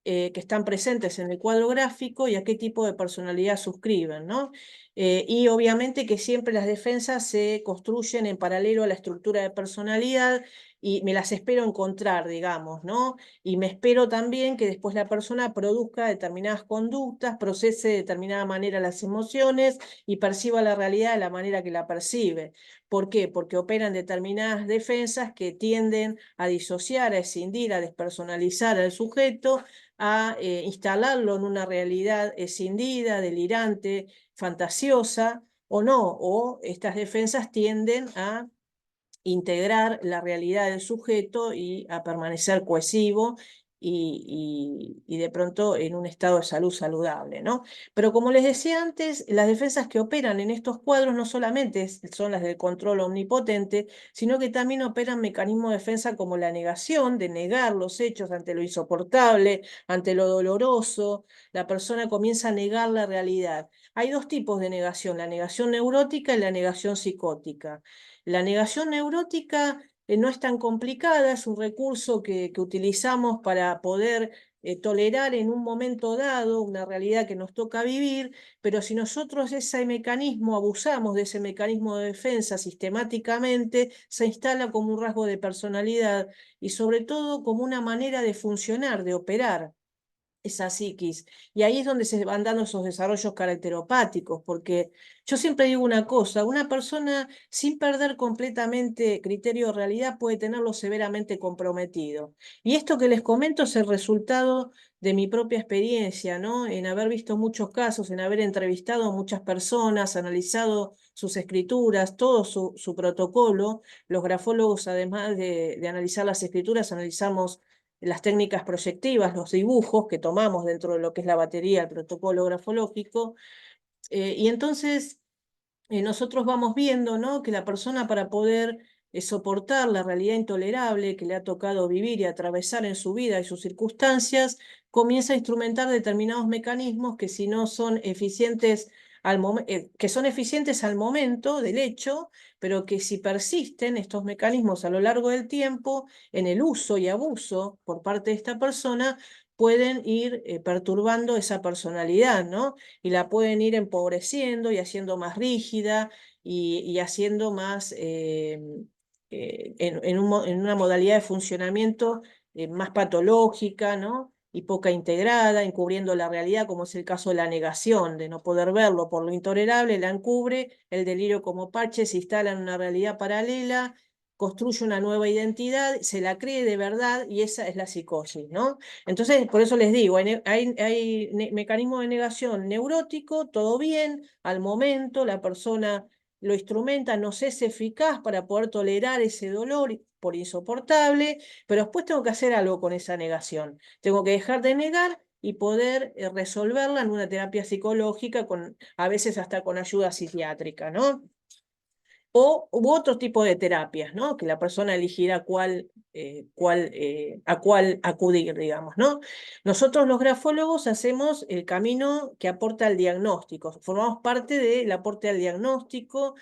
que están presentes en el cuadro gráfico y a qué tipo de personalidad suscriben, ¿no? Y obviamente que siempre las defensas se construyen en paralelo a la estructura de personalidad y me las espero encontrar, digamos, ¿no? Y me espero también que después la persona produzca determinadas conductas, procese de determinada manera las emociones y perciba la realidad de la manera que la percibe. ¿Por qué? Porque operan determinadas defensas que tienden a disociar, a escindir, a despersonalizar al sujeto, a instalarlo en una realidad escindida, delirante, fantasiosa, o no, o estas defensas tienden a integrar la realidad del sujeto y a permanecer cohesivo y de pronto en un estado de salud saludable, ¿no? Pero como les decía antes, las defensas que operan en estos cuadros no solamente son las del control omnipotente, sino que también operan mecanismos de defensa como la negación, de negar los hechos ante lo insoportable, ante lo doloroso. La persona comienza a negar la realidad. Hay dos tipos de negación, la negación neurótica y la negación psicótica. La negación neurótica no es tan complicada, es un recurso que utilizamos para poder tolerar en un momento dado una realidad que nos toca vivir, pero si nosotros ese mecanismo, abusamos de ese mecanismo de defensa sistemáticamente, se instala como un rasgo de personalidad y sobre todo como una manera de funcionar, de operar esa psiquis. Y ahí es donde se van dando esos desarrollos caracteropáticos, porque yo siempre digo una cosa, una persona sin perder completamente criterio de realidad puede tenerlo severamente comprometido. Y esto que les comento es el resultado de mi propia experiencia, ¿no? En haber visto muchos casos, en haber entrevistado a muchas personas, analizado sus escrituras, todo su protocolo. Los grafólogos, además de analizar las escrituras, analizamos las técnicas proyectivas, los dibujos que tomamos dentro de lo que es la batería, el protocolo grafológico, y entonces nosotros vamos viendo, ¿no? Que la persona para poder soportar la realidad intolerable que le ha tocado vivir y atravesar en su vida y sus circunstancias, comienza a instrumentar determinados mecanismos que si no son eficientes que son eficientes al momento del hecho, pero que si persisten estos mecanismos a lo largo del tiempo, en el uso y abuso por parte de esta persona, pueden ir perturbando esa personalidad, ¿no? Y la pueden ir empobreciendo y haciendo más rígida y haciendo más en una modalidad de funcionamiento más patológica, ¿no? Y poca integrada, encubriendo la realidad, como es el caso de la negación, de no poder verlo por lo intolerable, la encubre, el delirio como parche se instala en una realidad paralela, construye una nueva identidad, se la cree de verdad y esa es la psicosis, ¿no? Entonces, por eso les digo, hay mecanismo de negación neurótico, todo bien, al momento, la persona lo instrumenta, nos es eficaz para poder tolerar ese dolor por insoportable, pero después tengo que hacer algo con esa negación. Tengo que dejar de negar y poder resolverla en una terapia psicológica, a veces hasta con ayuda psiquiátrica, ¿no? U otro tipo de terapias, ¿no? Que la persona elegirá a cuál acudir, digamos, ¿no? Nosotros los grafólogos hacemos el camino que aporta al diagnóstico, formamos parte del aporte al diagnóstico,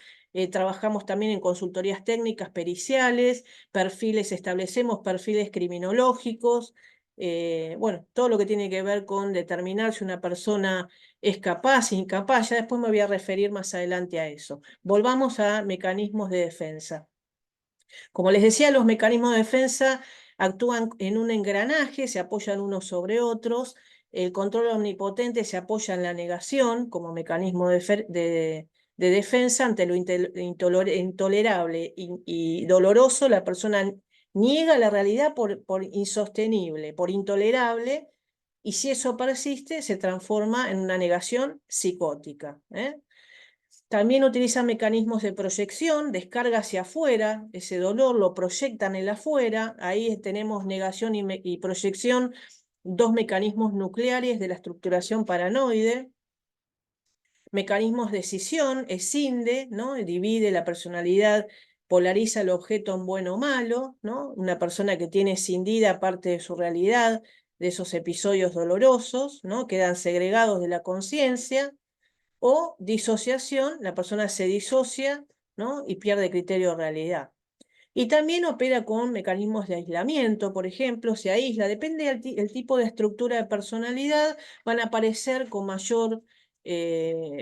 trabajamos también en consultorías técnicas, periciales, establecemos perfiles criminológicos, bueno, todo lo que tiene que ver con determinar si una persona es capaz, incapaz, ya después me voy a referir más adelante a eso. Volvamos a mecanismos de defensa. Como les decía, los mecanismos de defensa actúan en un engranaje, se apoyan unos sobre otros. El control omnipotente se apoya en la negación como mecanismo de defensa ante lo intolerable y doloroso. La persona niega la realidad por insostenible, por intolerable, y si eso persiste, se transforma en una negación psicótica, ¿eh? También utilizan mecanismos de proyección, descarga hacia afuera, ese dolor lo proyectan en el afuera, ahí tenemos negación y proyección, dos mecanismos nucleares de la estructuración paranoide. Mecanismos de escisión, escinde, ¿no? Divide la personalidad, polariza el objeto en bueno o malo, ¿no? Una persona que tiene escindida parte de su realidad, de esos episodios dolorosos, ¿no? Quedan segregados de la conciencia. O disociación, la persona se disocia, ¿no? Y pierde criterio de realidad. Y también opera con mecanismos de aislamiento, por ejemplo, se aísla, depende del tipo de estructura de personalidad, van a aparecer con mayor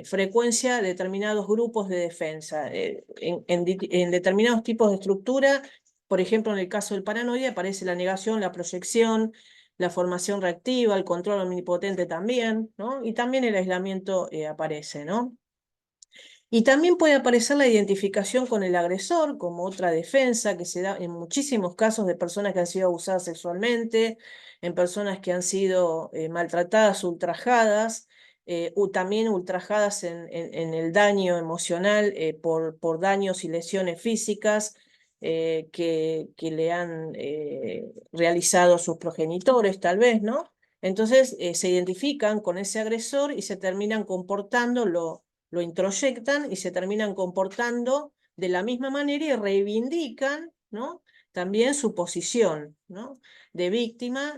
frecuencia determinados grupos de defensa. En determinados tipos de estructura, por ejemplo, en el caso del paranoide aparece la negación, la proyección, la formación reactiva, el control omnipotente también, ¿no? Y también el aislamiento aparece, ¿no? Y también puede aparecer la identificación con el agresor como otra defensa que se da en muchísimos casos de personas que han sido abusadas sexualmente, en personas que han sido maltratadas, ultrajadas, también ultrajadas en el daño emocional por daños y lesiones físicas que le han realizado sus progenitores, tal vez, ¿no? Entonces se identifican con ese agresor y se terminan comportando lo introyectan y se terminan comportando de la misma manera y reivindican, ¿no? También su posición, ¿no? De víctima,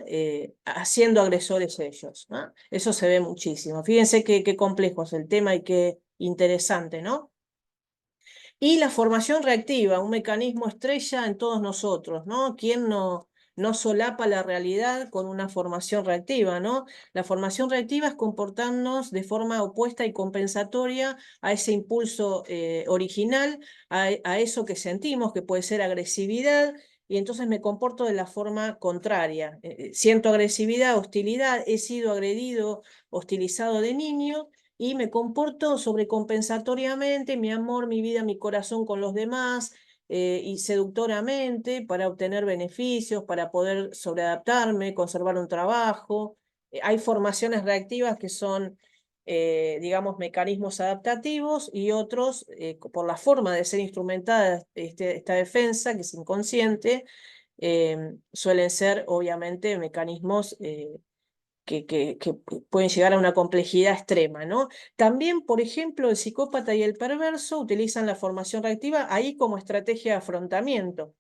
haciendo agresores ellos, ¿no? Eso se ve muchísimo. Fíjense qué complejo es el tema y qué interesante, ¿no? Y la formación reactiva, un mecanismo estrella en todos nosotros, ¿no? ¿Quién no solapa la realidad con una formación reactiva, ¿no? La formación reactiva es comportarnos de forma opuesta y compensatoria a ese impulso original, a eso que sentimos, que puede ser agresividad, y entonces me comporto de la forma contraria. Siento agresividad, hostilidad, he sido agredido, hostilizado de niño, y me comporto sobrecompensatoriamente, mi amor, mi vida, mi corazón con los demás, y seductoramente para obtener beneficios, para poder sobreadaptarme, conservar un trabajo. Hay formaciones reactivas que son, digamos, mecanismos adaptativos y otros, por la forma de ser instrumentada esta defensa, que es inconsciente, suelen ser obviamente mecanismos que pueden llegar a una complejidad extrema, ¿no? También, por ejemplo, el psicópata y el perverso utilizan la formación reactiva ahí como estrategia de afrontamiento.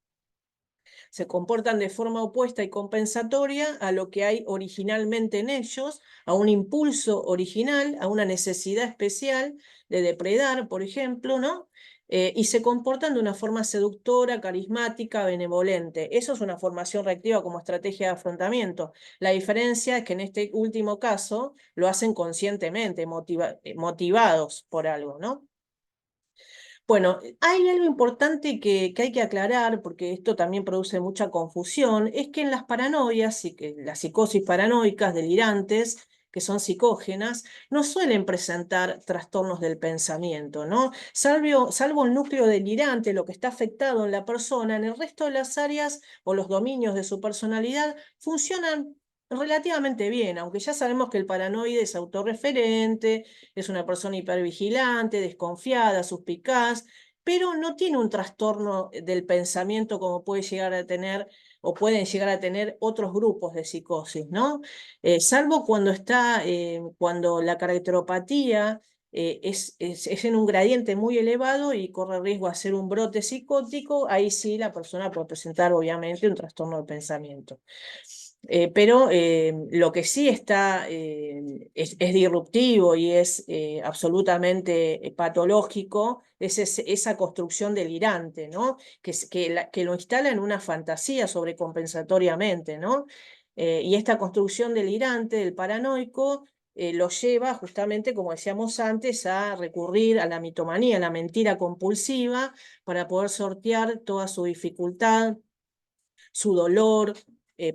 Se comportan de forma opuesta y compensatoria a lo que hay originalmente en ellos, a un impulso original, a una necesidad especial de depredar, por ejemplo, ¿no? Y se comportan de una forma seductora, carismática, benevolente. Eso es una formación reactiva como estrategia de afrontamiento. La diferencia es que en este último caso lo hacen conscientemente, motivados por algo, ¿no? Bueno, hay algo importante que hay que aclarar, porque esto también produce mucha confusión, es que en las paranoias y que las psicosis paranoicas delirantes, que son psicógenas, no suelen presentar trastornos del pensamiento, ¿no? Salvo el núcleo delirante, lo que está afectado en la persona, en el resto de las áreas o los dominios de su personalidad funcionan relativamente bien, aunque ya sabemos que el paranoide es autorreferente, es una persona hipervigilante, desconfiada, suspicaz, pero no tiene un trastorno del pensamiento como puede llegar a tener o pueden llegar a tener otros grupos de psicosis, ¿no? Salvo cuando la caracteropatía es en un gradiente muy elevado y corre riesgo a ser un brote psicótico, ahí sí la persona puede presentar obviamente un trastorno del pensamiento. Pero lo que sí es disruptivo y es absolutamente patológico es esa construcción delirante, ¿no? Que lo instala en una fantasía sobrecompensatoriamente, ¿no? Y esta construcción delirante del paranoico lo lleva justamente, como decíamos antes, a recurrir a la mitomanía, a la mentira compulsiva, para poder sortear toda su dificultad, su dolor,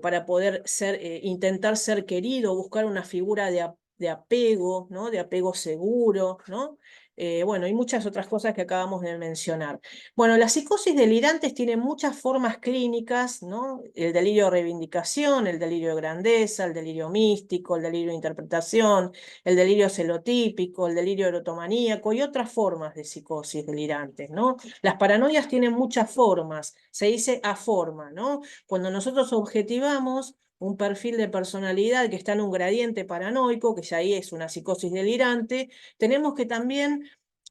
para poder intentar ser querido, buscar una figura de apego, ¿no? De apego seguro, ¿no? Bueno, y muchas otras cosas que acabamos de mencionar. Bueno, las psicosis delirantes tienen muchas formas clínicas, ¿no? El delirio de reivindicación, el delirio de grandeza, el delirio místico, el delirio de interpretación, el delirio celotípico, el delirio erotomaníaco y otras formas de psicosis delirantes, ¿no? Las paranoias tienen muchas formas, se dice aforma, ¿no? Cuando nosotros objetivamos un perfil de personalidad que está en un gradiente paranoico, que ya ahí es una psicosis delirante, tenemos que también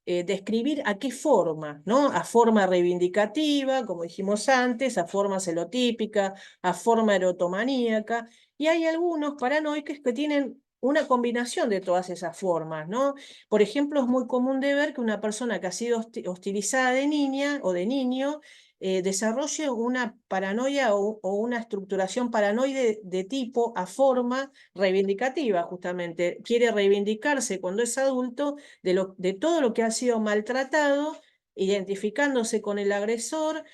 describir a qué forma, ¿no? A forma reivindicativa, como dijimos antes, a forma celotípica, a forma erotomaníaca, y hay algunos paranoicos que tienen una combinación de todas esas formas, ¿no? Por ejemplo, es muy común de ver que una persona que ha sido hostilizada de niña o de niño desarrolle una paranoia o una estructuración paranoide de tipo a forma reivindicativa, justamente. Quiere reivindicarse cuando es adulto de todo lo que ha sido maltratado, identificándose con el agresor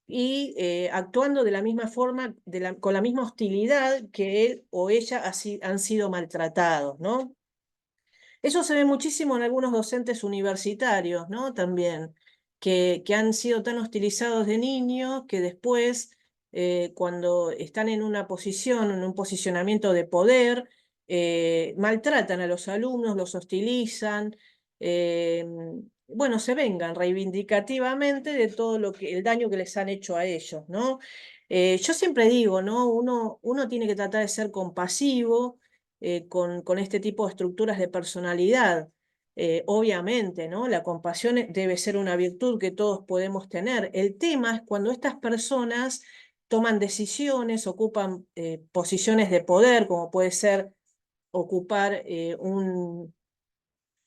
y actuando de la misma forma, con la misma hostilidad que él o ella han sido maltratados, ¿no? Eso se ve muchísimo en algunos docentes universitarios, ¿no? También, que han sido tan hostilizados de niños que después, cuando están en una posición, en un posicionamiento de poder, maltratan a los alumnos, los hostilizan, eh, bueno, se vengan reivindicativamente de todo el daño que les han hecho a ellos, ¿no? Yo siempre digo, ¿no? Uno tiene que tratar de ser compasivo con este tipo de estructuras de personalidad. Obviamente, ¿no? La compasión debe ser una virtud que todos podemos tener. El tema es cuando estas personas toman decisiones, ocupan posiciones de poder, como puede ser ocupar un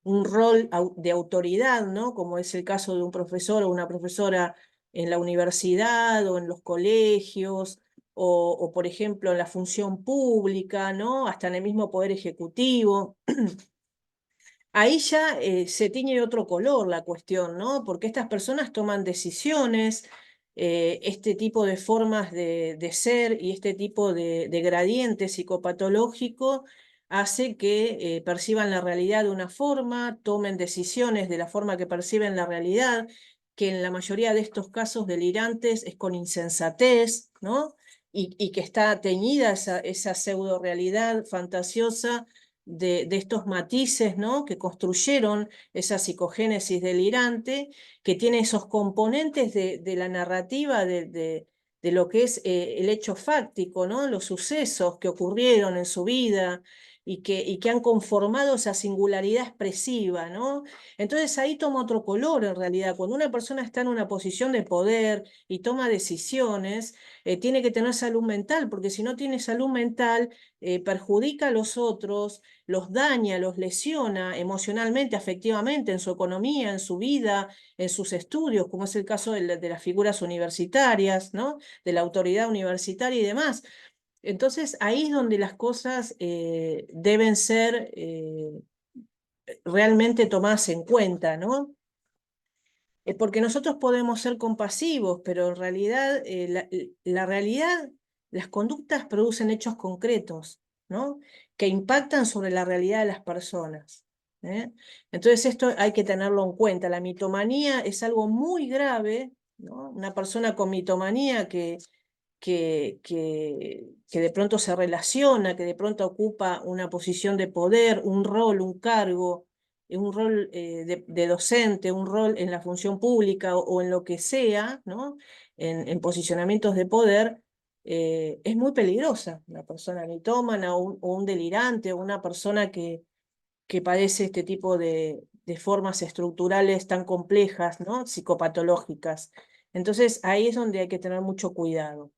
rol de autoridad, ¿no? Como es el caso de un profesor o una profesora en la universidad o en los colegios, o por ejemplo en la función pública, ¿no? Hasta en el mismo poder ejecutivo. Ahí ya se tiñe de otro color la cuestión, ¿no? Porque estas personas toman decisiones, este tipo de formas de ser y este tipo de gradiente psicopatológico hace que perciban la realidad de una forma, tomen decisiones de la forma que perciben la realidad, que en la mayoría de estos casos delirantes es con insensatez, ¿no? Y que está teñida esa pseudo realidad fantasiosa de estos matices, ¿no? Que construyeron esa psicogénesis delirante, que tiene esos componentes de la narrativa de lo que es el hecho fáctico, ¿no? Los sucesos que ocurrieron en su vida y que han conformado esa singularidad expresiva, ¿no? Entonces ahí toma otro color en realidad. Cuando una persona está en una posición de poder y toma decisiones, tiene que tener salud mental, porque si no tiene salud mental, perjudica a los otros, los daña, los lesiona emocionalmente, afectivamente, en su economía, en su vida, en sus estudios, como es el caso de las figuras universitarias, ¿no? De la autoridad universitaria y demás. Entonces, ahí es donde las cosas deben ser realmente tomadas en cuenta, ¿no? Porque nosotros podemos ser compasivos, pero en realidad, la realidad, las conductas producen hechos concretos, ¿no? Que impactan sobre la realidad de las personas. ¿Eh? Entonces esto hay que tenerlo en cuenta. La mitomanía es algo muy grave, ¿no? Una persona con mitomanía que de pronto se relaciona, que de pronto ocupa una posición de poder, un rol, un cargo, un rol de docente, un rol en la función pública o en lo que sea, ¿no? En posicionamientos de poder, es muy peligrosa. Una persona mitómana o un delirante o una persona que padece este tipo de formas estructurales tan complejas, ¿no? Psicopatológicas. Entonces ahí es donde hay que tener mucho cuidado.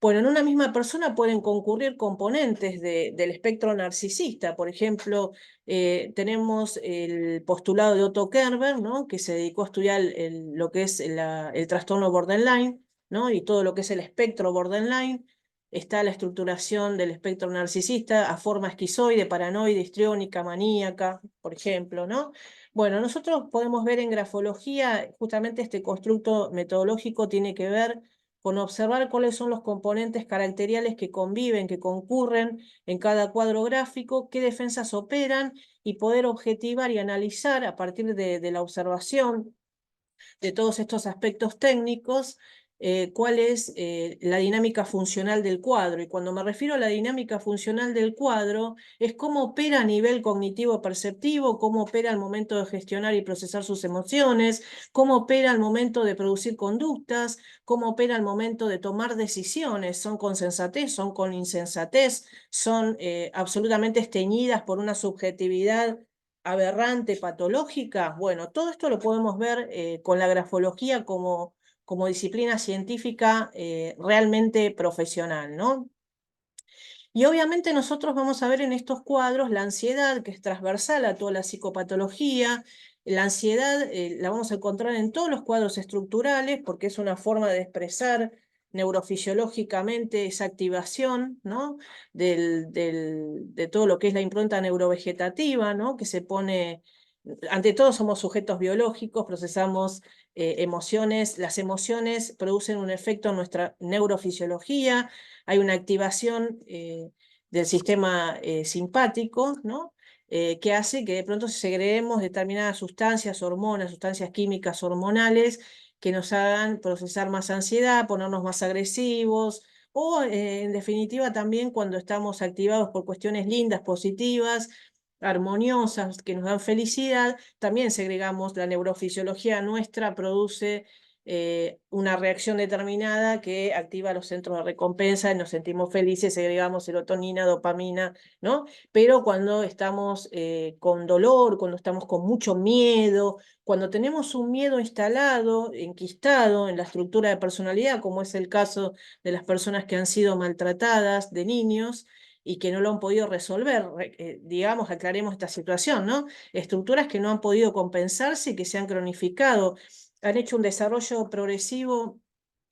Bueno, en una misma persona pueden concurrir componentes del espectro narcisista. Por ejemplo, tenemos el postulado de Otto Kerber, ¿no? Que se dedicó a estudiar lo que es el trastorno borderline, ¿no? Y todo lo que es el espectro borderline. Está la estructuración del espectro narcisista a forma esquizoide, paranoide, histriónica, maníaca, por ejemplo, ¿no? Bueno, nosotros podemos ver en grafología, justamente este constructo metodológico tiene que ver con observar cuáles son los componentes caracteriales que conviven, que concurren en cada cuadro gráfico, qué defensas operan y poder objetivar y analizar a partir de la observación de todos estos aspectos técnicos, cuál es la dinámica funcional del cuadro. Y cuando me refiero a la dinámica funcional del cuadro, es cómo opera a nivel cognitivo-perceptivo, cómo opera al momento de gestionar y procesar sus emociones, cómo opera al momento de producir conductas, cómo opera al momento de tomar decisiones, son con sensatez, son con insensatez, son absolutamente esteñidas por una subjetividad aberrante, patológica. Bueno, todo esto lo podemos ver con la grafología como disciplina científica realmente profesional, ¿no? Y obviamente nosotros vamos a ver en estos cuadros la ansiedad, que es transversal a toda la psicopatología. La ansiedad la vamos a encontrar en todos los cuadros estructurales porque es una forma de expresar neurofisiológicamente esa activación, ¿no? De todo lo que es la impronta neurovegetativa, ¿no? Que se pone, ante todo somos sujetos biológicos, procesamos emociones, las emociones producen un efecto en nuestra neurofisiología, hay una activación del sistema simpático, ¿no? Que hace que de pronto segreguemos determinadas sustancias, hormonas, sustancias químicas hormonales que nos hagan procesar más ansiedad, ponernos más agresivos, o en definitiva también cuando estamos activados por cuestiones lindas, positivas, armoniosas, que nos dan felicidad, también segregamos, la neurofisiología nuestra produce una reacción determinada que activa los centros de recompensa y nos sentimos felices, segregamos serotonina, dopamina, ¿no? Pero cuando estamos con dolor, cuando estamos con mucho miedo, cuando tenemos un miedo instalado, enquistado en la estructura de personalidad, como es el caso de las personas que han sido maltratadas de niños, y que no lo han podido resolver, digamos, aclaremos esta situación, ¿no? Estructuras que no han podido compensarse y que se han cronificado, han hecho un desarrollo progresivo,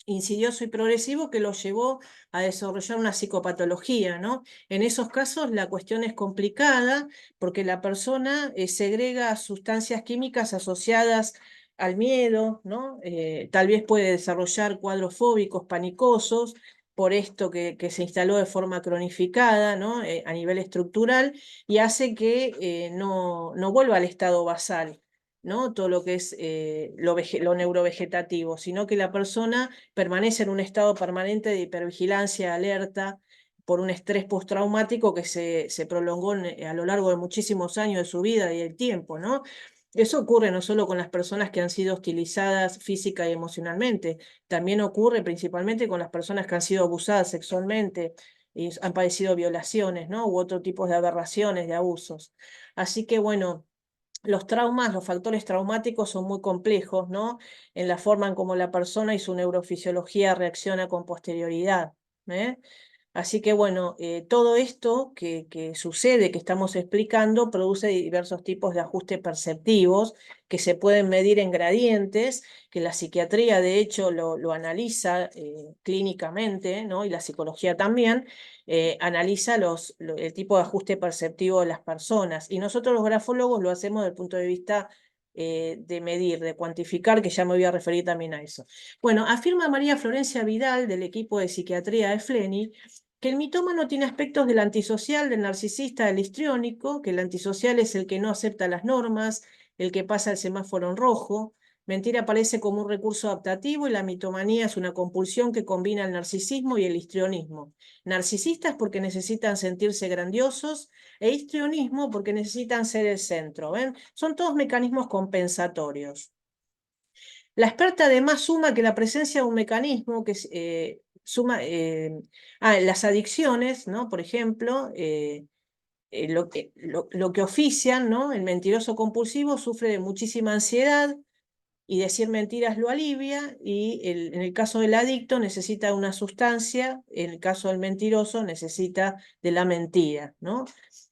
insidioso y progresivo que los llevó a desarrollar una psicopatología, ¿no? En esos casos la cuestión es complicada porque la persona segrega sustancias químicas asociadas al miedo, ¿no? Tal vez puede desarrollar cuadros fóbicos, panicosos, por esto que se instaló de forma cronificada, ¿no? A nivel estructural, y hace que no vuelva al estado basal, ¿no? Todo lo que es lo neurovegetativo, sino que la persona permanece en un estado permanente de hipervigilancia, alerta, por un estrés postraumático que se prolongó a lo largo de muchísimos años de su vida y el tiempo, ¿no? Eso ocurre no solo con las personas que han sido hostilizadas física y emocionalmente, también ocurre principalmente con las personas que han sido abusadas sexualmente y han padecido violaciones, ¿no? U otro tipo de aberraciones, de abusos. Así que bueno, los traumas, los factores traumáticos son muy complejos, ¿no? En la forma en cómo la persona y su neurofisiología reacciona con posterioridad, ¿eh? Así que bueno, todo esto que sucede, que estamos explicando, produce diversos tipos de ajustes perceptivos que se pueden medir en gradientes, que la psiquiatría de hecho lo analiza clínicamente, ¿no? Y la psicología también, analiza el tipo de ajuste perceptivo de las personas. Y nosotros los grafólogos lo hacemos desde el punto de vista de medir, de cuantificar, que ya me voy a referir también a eso. Bueno, afirma María Florencia Vidal, del equipo de psiquiatría de Fleni, que el mitómano tiene aspectos del antisocial, del narcisista, del histriónico, que el antisocial es el que no acepta las normas, el que pasa el semáforo en rojo. Mentira aparece como un recurso adaptativo y la mitomanía es una compulsión que combina el narcisismo y el histrionismo. Narcisistas porque necesitan sentirse grandiosos e histrionismo porque necesitan ser el centro. ¿Ven? Son todos mecanismos compensatorios. La experta además suma que la presencia de un mecanismo que las adicciones, ¿no? Por ejemplo, lo que ofician, ¿no? El mentiroso compulsivo sufre de muchísima ansiedad, y decir mentiras lo alivia, y en el caso del adicto necesita una sustancia, en el caso del mentiroso necesita de la mentira, ¿no?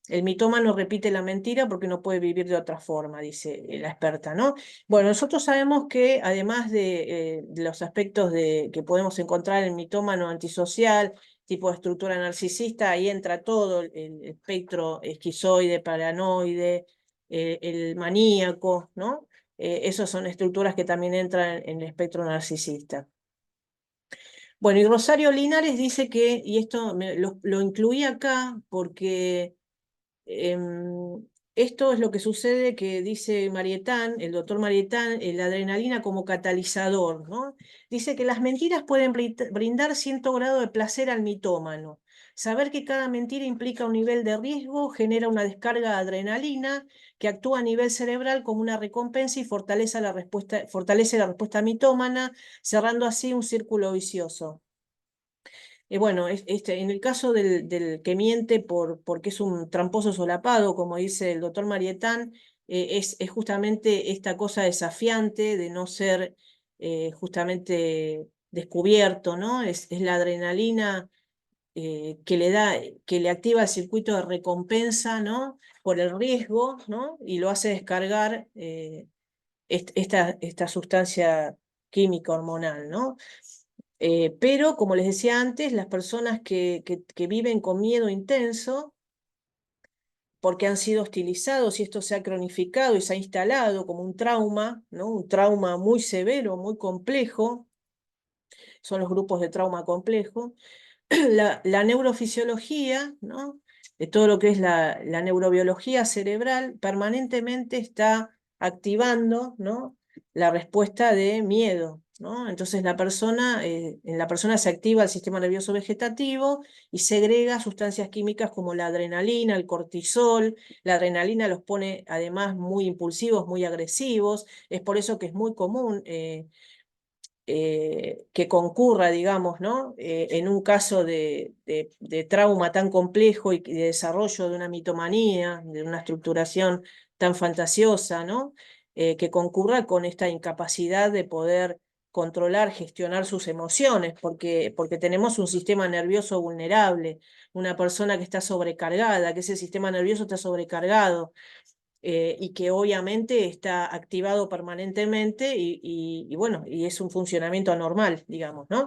El mitómano repite la mentira porque no puede vivir de otra forma, dice la experta, ¿no? Bueno, nosotros sabemos que además de los aspectos que podemos encontrar en el mitómano antisocial, tipo de estructura narcisista, ahí entra todo el espectro esquizoide, paranoide, el maníaco, ¿no? Esas son estructuras que también entran en el espectro narcisista. Bueno, y Rosario Linares dice que, y esto lo incluí acá porque esto es lo que sucede, que dice Marietán, el doctor Marietán, la adrenalina como catalizador, ¿no? Dice que las mentiras pueden brindar cierto grado de placer al mitómano. Saber que cada mentira implica un nivel de riesgo genera una descarga de adrenalina que actúa a nivel cerebral como una recompensa y fortalece la respuesta mitómana, cerrando así un círculo vicioso. Bueno, en el caso del que miente porque es un tramposo solapado, como dice el doctor Marietán, es justamente esta cosa desafiante de no ser justamente descubierto, ¿no? Es la adrenalina que le activa el circuito de recompensa, ¿no? Por el riesgo, ¿no? Y lo hace descargar esta sustancia química hormonal, ¿no? Pero, como les decía antes, las personas que viven con miedo intenso, porque han sido hostilizados y esto se ha cronificado y se ha instalado como un trauma, ¿no? Un trauma muy severo, muy complejo, son los grupos de trauma complejo. La neurofisiología, ¿no? De todo lo que es la neurobiología cerebral, permanentemente está activando, ¿no? La respuesta de miedo, ¿no? Entonces en la persona se activa el sistema nervioso vegetativo y segrega sustancias químicas como la adrenalina, el cortisol. La adrenalina los pone además muy impulsivos, muy agresivos. Es por eso que es muy común que concurra, digamos, ¿no? En un caso de trauma tan complejo y de desarrollo de una mitomanía, de una estructuración tan fantasiosa, ¿no? Que concurra con esta incapacidad de poder controlar, gestionar sus emociones, porque tenemos un sistema nervioso vulnerable, una persona que está sobrecargada, que ese sistema nervioso está sobrecargado, y que obviamente está activado permanentemente y bueno, y es un funcionamiento anormal, digamos, ¿no?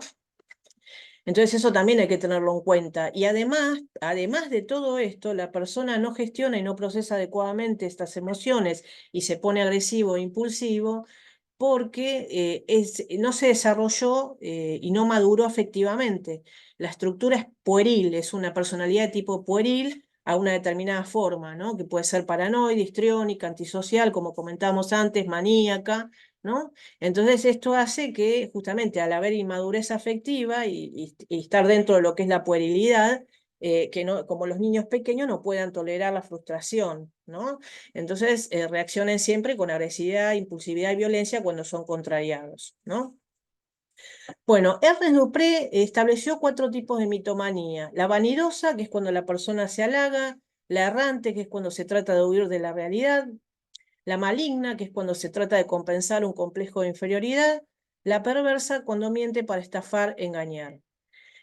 Entonces eso también hay que tenerlo en cuenta. Y además de todo esto, la persona no gestiona y no procesa adecuadamente estas emociones y se pone agresivo e impulsivo porque no se desarrolló y no maduró afectivamente. La estructura es pueril, es una personalidad de tipo pueril a una determinada forma, ¿no? Que puede ser paranoide, histriónica, antisocial, como comentábamos antes, maníaca, ¿no? Entonces esto hace que justamente al haber inmadurez afectiva y estar dentro de lo que es la puerilidad, que no, como los niños pequeños no puedan tolerar la frustración, ¿no? Entonces reaccionen siempre con agresividad, impulsividad y violencia cuando son contrariados, ¿no? Bueno, Ernest Dupré estableció 4 tipos de mitomanía. La vanidosa, que es cuando la persona se halaga; la errante, que es cuando se trata de huir de la realidad; la maligna, que es cuando se trata de compensar un complejo de inferioridad; la perversa, cuando miente para estafar, engañar.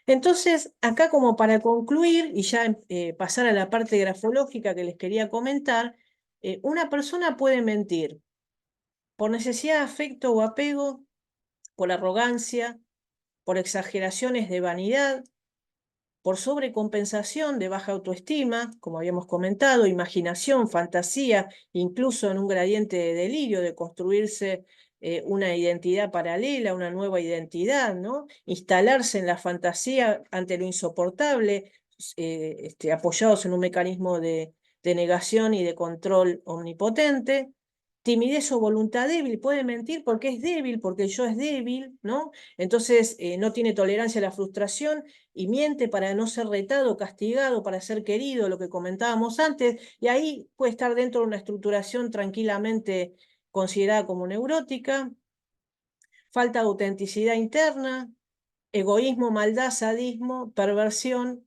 Entonces, acá como para concluir y ya pasar a la parte grafológica que les quería comentar, una persona puede mentir por necesidad de afecto o apego, por arrogancia, por exageraciones de vanidad, por sobrecompensación de baja autoestima, como habíamos comentado, imaginación, fantasía, incluso en un gradiente de delirio de construirse una identidad paralela, una nueva identidad, ¿no? Instalarse en la fantasía ante lo insoportable, apoyados en un mecanismo de negación y de control omnipotente. Timidez o voluntad débil, puede mentir porque es débil, porque el yo es débil, ¿no? Entonces no tiene tolerancia a la frustración y miente para no ser retado, castigado, para ser querido, lo que comentábamos antes, y ahí puede estar dentro de una estructuración tranquilamente considerada como neurótica. Falta de autenticidad interna, egoísmo, maldad, sadismo, perversión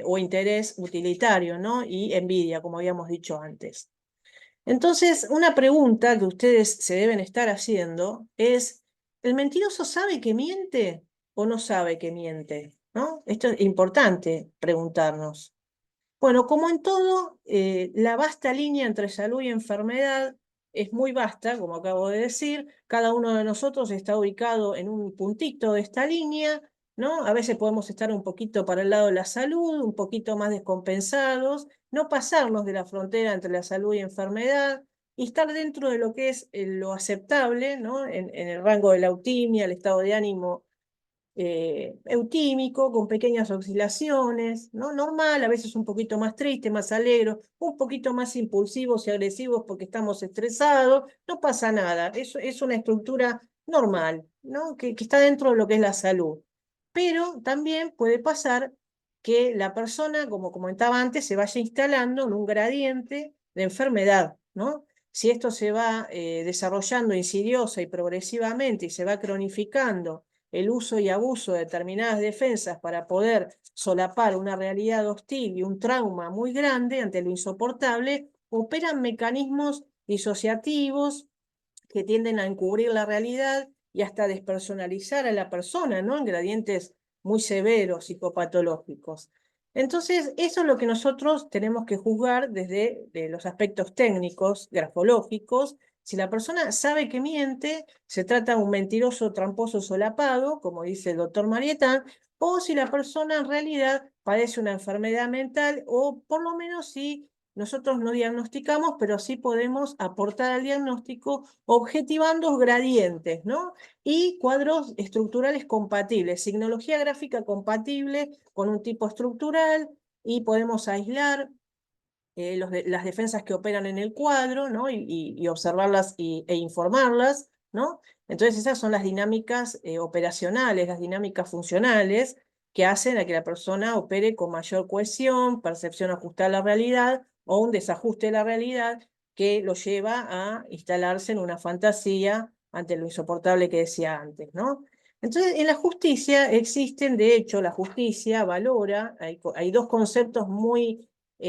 o interés utilitario, ¿no? Y envidia, como habíamos dicho antes. Entonces, una pregunta que ustedes se deben estar haciendo es, ¿el mentiroso sabe que miente o no sabe que miente? ¿No? Esto es importante preguntarnos. Bueno, como en todo, la vasta línea entre salud y enfermedad es muy vasta, como acabo de decir. Cada uno de nosotros está ubicado en un puntito de esta línea, ¿no? A veces podemos estar un poquito para el lado de la salud, un poquito más descompensados, no pasarnos de la frontera entre la salud y enfermedad y estar dentro de lo que es lo aceptable, ¿no? En el rango de la eutimia, el estado de ánimo eutímico, con pequeñas oscilaciones, ¿no? Normal, a veces un poquito más triste, más alegre, un poquito más impulsivos y agresivos porque estamos estresados, no pasa nada, es una estructura normal, ¿no? Que está dentro de lo que es la salud. Pero también puede pasar que la persona, como comentaba antes, se vaya instalando en un gradiente de enfermedad, ¿no? Si esto se va desarrollando insidiosa y progresivamente y se va cronificando el uso y abuso de determinadas defensas para poder solapar una realidad hostil y un trauma muy grande ante lo insoportable, operan mecanismos disociativos que tienden a encubrir la realidad y hasta despersonalizar a la persona, ¿no? En gradientes muy severos, psicopatológicos. Entonces, eso es lo que nosotros tenemos que juzgar desde los aspectos técnicos, grafológicos. Si la persona sabe que miente, se trata de un mentiroso tramposo solapado, como dice el doctor Marietán, o si la persona en realidad padece una enfermedad mental, o por lo menos si nosotros no diagnosticamos, pero sí podemos aportar al diagnóstico objetivando gradientes, ¿no? Y cuadros estructurales compatibles, signología gráfica compatible con un tipo estructural, y podemos aislar las defensas que operan en el cuadro, ¿no? Y observarlas e informarlas, ¿no? Entonces esas son las dinámicas operacionales, las dinámicas funcionales que hacen a que la persona opere con mayor cohesión, percepción ajustada a la realidad o un desajuste de la realidad que lo lleva a instalarse en una fantasía ante lo insoportable que decía antes, ¿no? Entonces, en la justicia existen, de hecho, la justicia valora, hay dos conceptos muy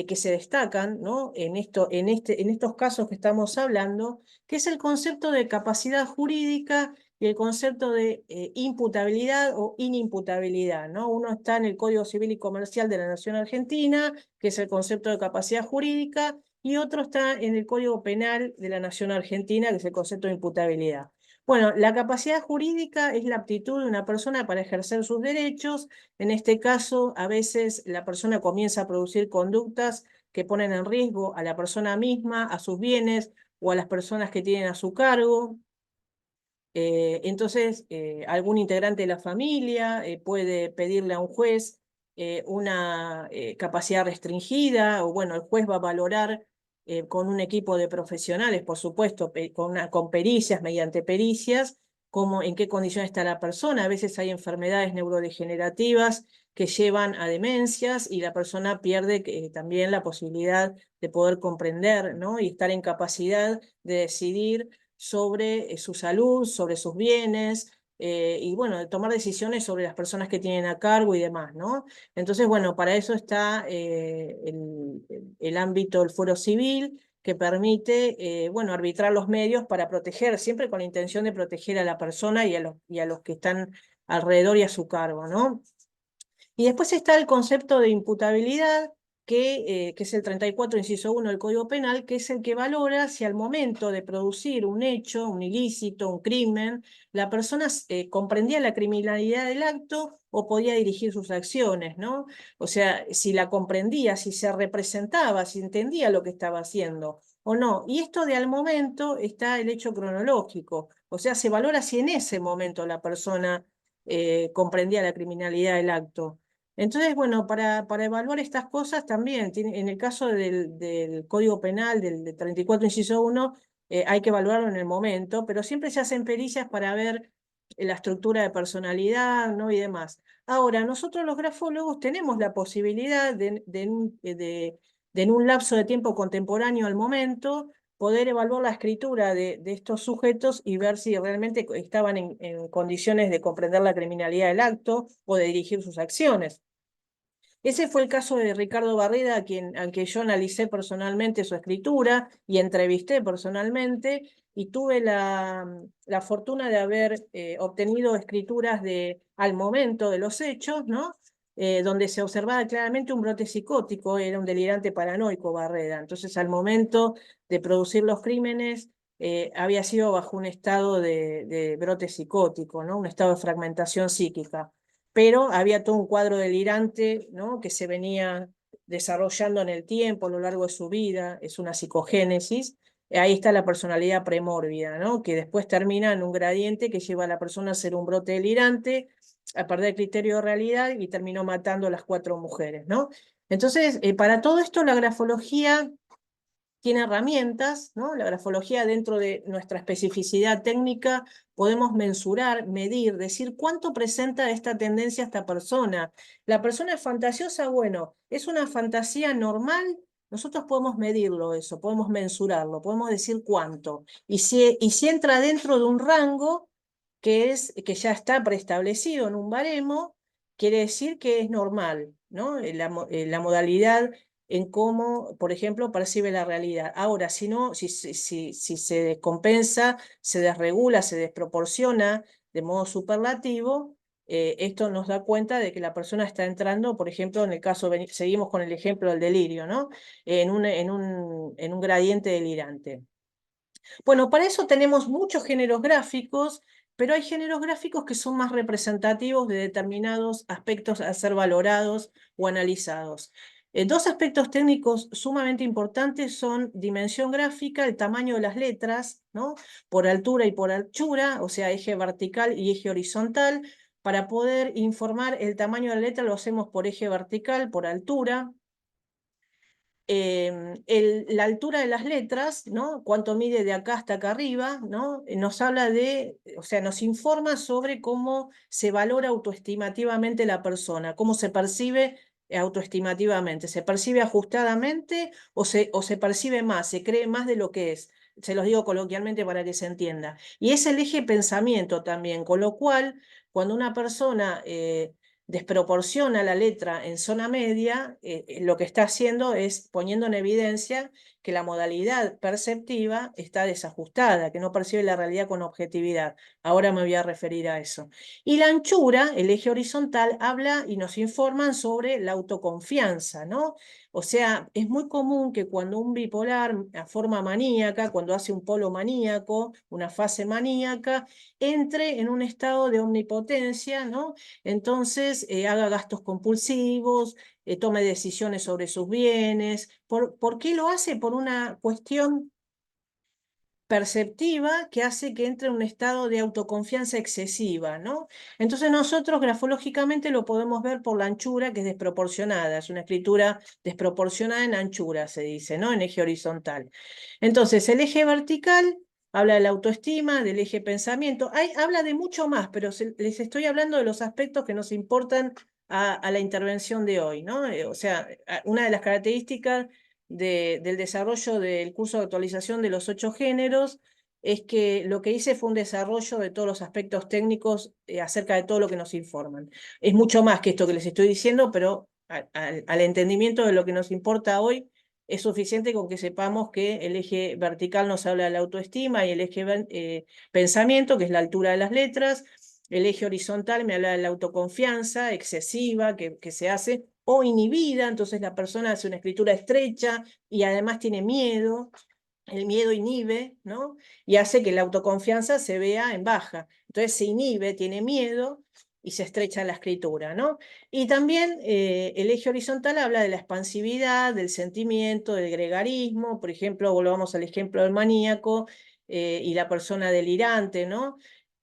que se destacan, ¿no? En estos casos que estamos hablando, que es el concepto de capacidad jurídica y el concepto de imputabilidad o inimputabilidad, ¿no? Uno está en el Código Civil y Comercial de la Nación Argentina, que es el concepto de capacidad jurídica, y otro está en el Código Penal de la Nación Argentina, que es el concepto de imputabilidad. Bueno, la capacidad jurídica es la aptitud de una persona para ejercer sus derechos. En este caso, a veces la persona comienza a producir conductas que ponen en riesgo a la persona misma, a sus bienes o a las personas que tienen a su cargo. Entonces, algún integrante de la familia puede pedirle a un juez una capacidad restringida, o bueno, el juez va a valorar con un equipo de profesionales, por supuesto, con pericias, mediante pericias, cómo, en qué condición está la persona. A veces hay enfermedades neurodegenerativas que llevan a demencias y la persona pierde también la posibilidad de poder comprender, ¿no? Y estar en capacidad de decidir sobre su salud, sobre sus bienes, y bueno, de tomar decisiones sobre las personas que tienen a cargo y demás, ¿no? Entonces, bueno, para eso está el ámbito del fuero civil, que permite, bueno, arbitrar los medios para proteger, siempre con la intención de proteger a la persona y a los que están alrededor y a su cargo, ¿no? Y después está el concepto de imputabilidad, que es el 34, inciso 1 del Código Penal, que es el que valora si al momento de producir un hecho, un ilícito, un crimen, la persona comprendía la criminalidad del acto o podía dirigir sus acciones, ¿no? O sea, si la comprendía, si se representaba, si entendía lo que estaba haciendo o no. Y esto de al momento está el hecho cronológico, o sea, se valora si en ese momento la persona comprendía la criminalidad del acto. Entonces, bueno, para evaluar estas cosas también, en el caso del Código Penal, del 34, inciso 1, hay que evaluarlo en el momento, pero siempre se hacen pericias para ver la estructura de personalidad, ¿no? Y demás. Ahora, nosotros los grafólogos tenemos la posibilidad de en un lapso de tiempo contemporáneo al momento, poder evaluar la escritura de estos sujetos y ver si realmente estaban en condiciones de comprender la criminalidad del acto o de dirigir sus acciones. Ese fue el caso de Ricardo Barreda, a quien yo analicé personalmente su escritura y entrevisté personalmente, y tuve la fortuna de haber obtenido escrituras al momento de los hechos, ¿no? Donde se observaba claramente un brote psicótico, era un delirante paranoico Barreda. Entonces, al momento de producir los crímenes, había sido bajo un estado de brote psicótico, ¿no? Un estado de fragmentación psíquica, pero había todo un cuadro delirante, ¿no? Que se venía desarrollando en el tiempo, a lo largo de su vida, es una psicogénesis. Ahí está la personalidad premórbida, ¿no? Que después termina en un gradiente que lleva a la persona a ser un brote delirante, a perder el criterio de realidad y terminó matando a las 4 mujeres, ¿no? Entonces, para todo esto la grafología tiene herramientas, ¿no? La grafología, dentro de nuestra especificidad técnica, podemos mensurar, medir, decir cuánto presenta esta tendencia a esta persona. La persona es fantasiosa, bueno, es una fantasía normal, nosotros podemos medirlo eso, podemos mensurarlo, podemos decir cuánto. Y si entra dentro de un rango que ya está preestablecido en un baremo, quiere decir que es normal, ¿no? La modalidad en cómo, por ejemplo, percibe la realidad. Ahora, si no, si se descompensa, se desregula, se desproporciona de modo superlativo, esto nos da cuenta de que la persona está entrando, por ejemplo, en el caso, seguimos con el ejemplo del delirio, ¿no? En un gradiente delirante. Bueno, para eso tenemos muchos géneros gráficos, pero hay géneros gráficos que son más representativos de determinados aspectos a ser valorados o analizados. Dos aspectos técnicos sumamente importantes son dimensión gráfica, el tamaño de las letras, ¿no? Por altura y por anchura, o sea, eje vertical y eje horizontal. Para poder informar el tamaño de la letra lo hacemos por eje vertical, por altura. La altura de las letras, ¿no? Cuánto mide de acá hasta acá arriba, ¿no? Nos habla o sea, nos informa sobre cómo se valora autoestimativamente la persona, cómo se percibe autoestimativamente. ¿Se percibe ajustadamente o se percibe más, se cree más de lo que es? Se los digo coloquialmente para que se entienda. Y es el eje pensamiento también, con lo cual, cuando una persona desproporciona la letra en zona media, lo que está haciendo es poniendo en evidencia que la modalidad perceptiva está desajustada, que no percibe la realidad con objetividad. Ahora me voy a referir a eso. Y la anchura, el eje horizontal, habla y nos informan sobre la autoconfianza, ¿no? O sea, es muy común que cuando un bipolar a forma maníaca, cuando hace un polo maníaco, una fase maníaca, entre en un estado de omnipotencia, ¿no? Entonces, haga gastos compulsivos, tome decisiones sobre sus bienes. ¿Por qué lo hace? Por una cuestión perceptiva que hace que entre en un estado de autoconfianza excesiva, ¿no? Entonces nosotros grafológicamente lo podemos ver por la anchura, que es desproporcionada, es una escritura desproporcionada en anchura, se dice, ¿no? En eje horizontal. Entonces, el eje vertical habla de la autoestima, del eje pensamiento, habla de mucho más, pero les estoy hablando de los aspectos que nos importan a la intervención de hoy, ¿no? O sea, una de las características del desarrollo del curso de actualización de los 8 géneros es que lo que hice fue un desarrollo de todos los aspectos técnicos acerca de todo lo que nos informan. Es mucho más que esto que les estoy diciendo, pero al entendimiento de lo que nos importa hoy, es suficiente con que sepamos que el eje vertical nos habla de la autoestima y el eje pensamiento, que es la altura de las letras. El eje horizontal me habla de la autoconfianza excesiva que se hace o inhibida, entonces la persona hace una escritura estrecha y además tiene miedo. El miedo inhibe, ¿no? Y hace que la autoconfianza se vea en baja. Entonces se inhibe, tiene miedo y se estrecha la escritura, ¿no? Y también el eje horizontal habla de la expansividad, del sentimiento, del gregarismo. Por ejemplo, volvamos al ejemplo del maníaco y la persona delirante, ¿no?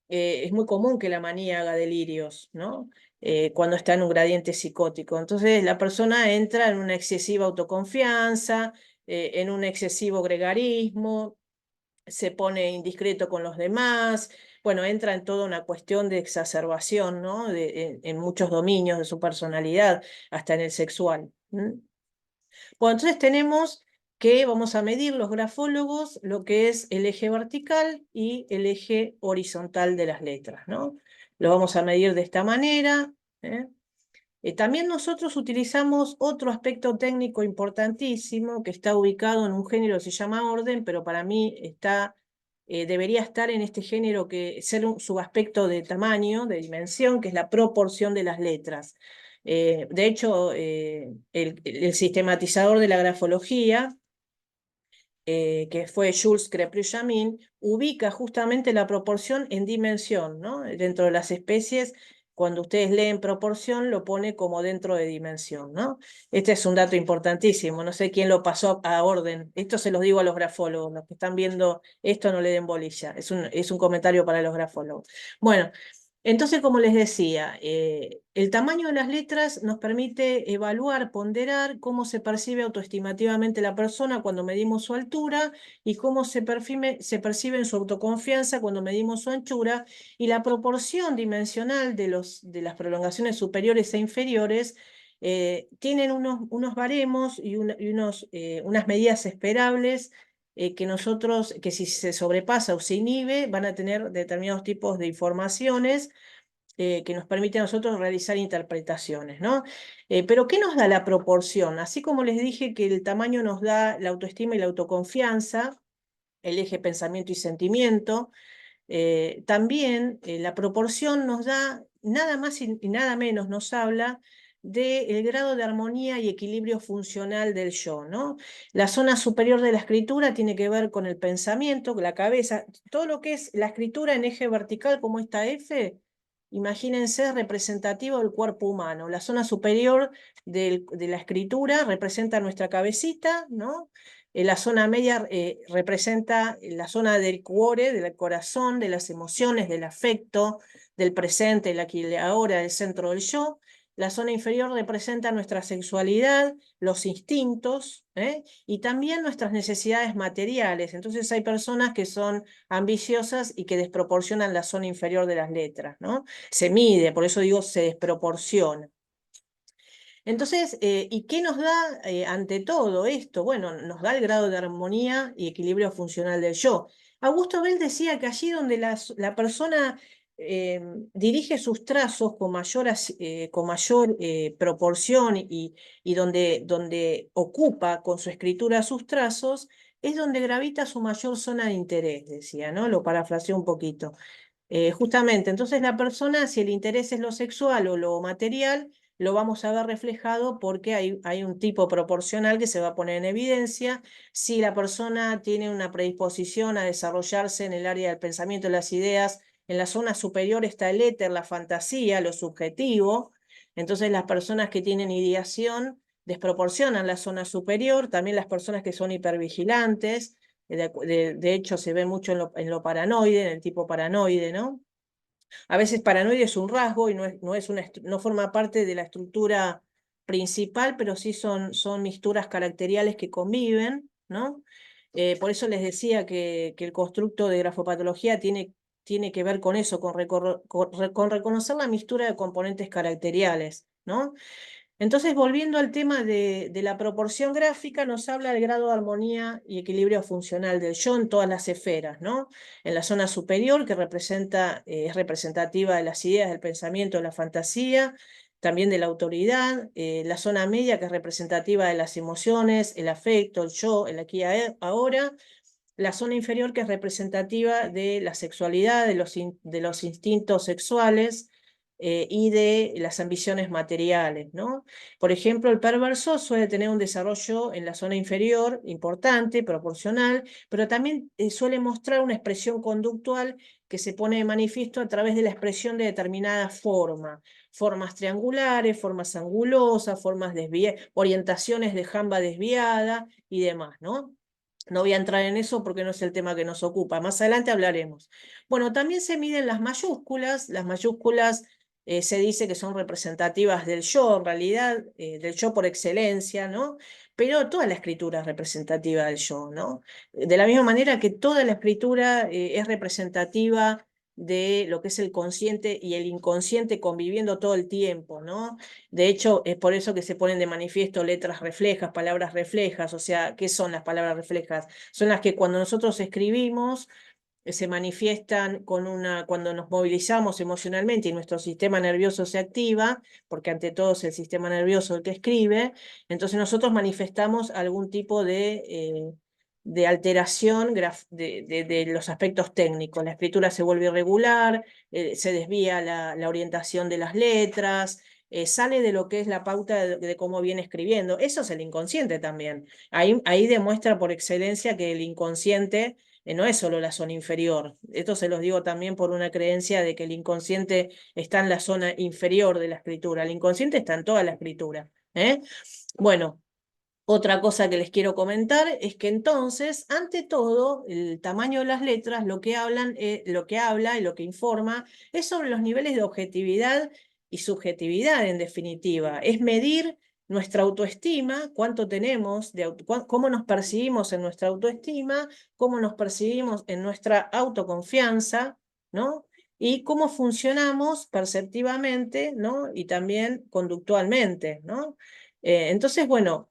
Es muy común que la manía haga delirios, ¿no? Cuando está en un gradiente psicótico. Entonces la persona entra en una excesiva autoconfianza, en un excesivo gregarismo, se pone indiscreto con los demás, bueno, entra en toda una cuestión de exacerbación, ¿no? En muchos dominios de su personalidad, hasta en el sexual. Bueno, entonces tenemos que vamos a medir los grafólogos lo que es el eje vertical y el eje horizontal de las letras, ¿no? Lo vamos a medir de esta manera. ¿eh? También nosotros utilizamos otro aspecto técnico importantísimo que está ubicado en un género que se llama orden, pero para mí debería estar en este género que ser un subaspecto de tamaño, de dimensión, que es la proporción de las letras. De hecho, el sistematizador de la grafología, que fue Jules Crépy-Jamin, ubica justamente la proporción en dimensión, ¿no? Dentro de las especies, cuando ustedes leen proporción, lo pone como dentro de dimensión, ¿no? Este es un dato importantísimo, no sé quién lo pasó a orden. Esto se los digo a los grafólogos, los que están viendo esto no le den bolilla, es un comentario para los grafólogos. Bueno, entonces, como les decía, el tamaño de las letras nos permite evaluar, ponderar cómo se percibe autoestimativamente la persona cuando medimos su altura y cómo se percibe en su autoconfianza cuando medimos su anchura, y la proporción dimensional de las prolongaciones superiores e inferiores tienen unos baremos y unas medidas esperables que si se sobrepasa o se inhibe, van a tener determinados tipos de informaciones que nos permite a nosotros realizar interpretaciones, ¿no? Pero ¿qué nos da la proporción? Así como les dije que el tamaño nos da la autoestima y la autoconfianza, el eje pensamiento y sentimiento, también la proporción nos da, nada más y nada menos nos habla del grado de armonía y equilibrio funcional del yo, ¿no? La zona superior de la escritura tiene que ver con el pensamiento, con la cabeza, todo lo que es la escritura en eje vertical como esta F, imagínense representativo del cuerpo humano. La zona superior de la escritura representa nuestra cabecita, ¿no? La zona media representa la zona del cuore, del corazón, de las emociones, del afecto, del presente, el aquí y el ahora, el centro del yo. La zona inferior representa nuestra sexualidad, los instintos, y también nuestras necesidades materiales. Entonces hay personas que son ambiciosas y que desproporcionan la zona inferior de las letras, ¿no? Se mide, por eso digo se desproporciona. Entonces, ¿y qué nos da ante todo esto? Bueno, nos da el grado de armonía y equilibrio funcional del yo. Augusto Bell decía que allí donde la persona dirige sus trazos con mayor proporción y donde ocupa con su escritura sus trazos, es donde gravita su mayor zona de interés, decía, ¿no? Lo parafraseó un poquito. Justamente, entonces la persona, si el interés es lo sexual o lo material, lo vamos a ver reflejado porque hay un tipo proporcional que se va a poner en evidencia. Si la persona tiene una predisposición a desarrollarse en el área del pensamiento y las ideas, en la zona superior está el éter, la fantasía, lo subjetivo. Entonces las personas que tienen ideación desproporcionan la zona superior, también las personas que son hipervigilantes. De hecho, se ve mucho en lo paranoide, en el tipo paranoide, ¿no? A veces paranoide es un rasgo y no forma parte de la estructura principal, pero sí son mixturas caracteriales que conviven, ¿no? Por eso les decía que el constructo de grafopatología tiene que ver con eso, con reconocer la mixtura de componentes caracteriales, ¿no? Entonces, volviendo al tema de la proporción gráfica, nos habla del grado de armonía y equilibrio funcional del yo en todas las esferas, ¿no? En la zona superior, que es representativa de las ideas, del pensamiento, de la fantasía, también de la autoridad. La zona media, que es representativa de las emociones, el afecto, el yo, el aquí y ahora. La zona inferior, que es representativa de la sexualidad, de los instintos sexuales. y de las ambiciones materiales, ¿no? Por ejemplo, el perverso suele tener un desarrollo en la zona inferior importante, proporcional, pero también suele mostrar una expresión conductual que se pone de manifiesto a través de la expresión de determinada forma, formas triangulares, formas angulosas, formas desviadas, orientaciones de jamba desviada y demás, ¿no? No voy a entrar en eso porque no es el tema que nos ocupa. Más adelante hablaremos. Bueno, también se miden las mayúsculas. Las mayúsculas se dice que son representativas del yo, en realidad, del yo por excelencia, ¿no? Pero toda la escritura es representativa del yo, ¿no? De la misma manera que toda la escritura es representativa de lo que es el consciente y el inconsciente conviviendo todo el tiempo, ¿no? De hecho, es por eso que se ponen de manifiesto letras reflejas, palabras reflejas. O sea, ¿qué son las palabras reflejas? Son las que cuando nosotros escribimos se manifiestan cuando nos movilizamos emocionalmente y nuestro sistema nervioso se activa, porque ante todo es el sistema nervioso el que escribe. Entonces nosotros manifestamos algún tipo de alteración de los aspectos técnicos. La escritura se vuelve irregular, se desvía la orientación de las letras, sale de lo que es la pauta de cómo viene escribiendo. Eso es el inconsciente también. Ahí demuestra por excelencia que el inconsciente no es solo la zona inferior. Esto se los digo también por una creencia de que el inconsciente está en la zona inferior de la escritura. El inconsciente está en toda la escritura. Bueno, otra cosa que les quiero comentar es que entonces, ante todo, el tamaño de las letras lo que habla y lo que informa es sobre los niveles de objetividad y subjetividad, en definitiva. Es medir nuestra autoestima, cuánto tenemos, cómo nos percibimos en nuestra autoestima, cómo nos percibimos en nuestra autoconfianza, ¿no? Y cómo funcionamos perceptivamente, ¿no? Y también conductualmente, ¿no? Entonces, bueno,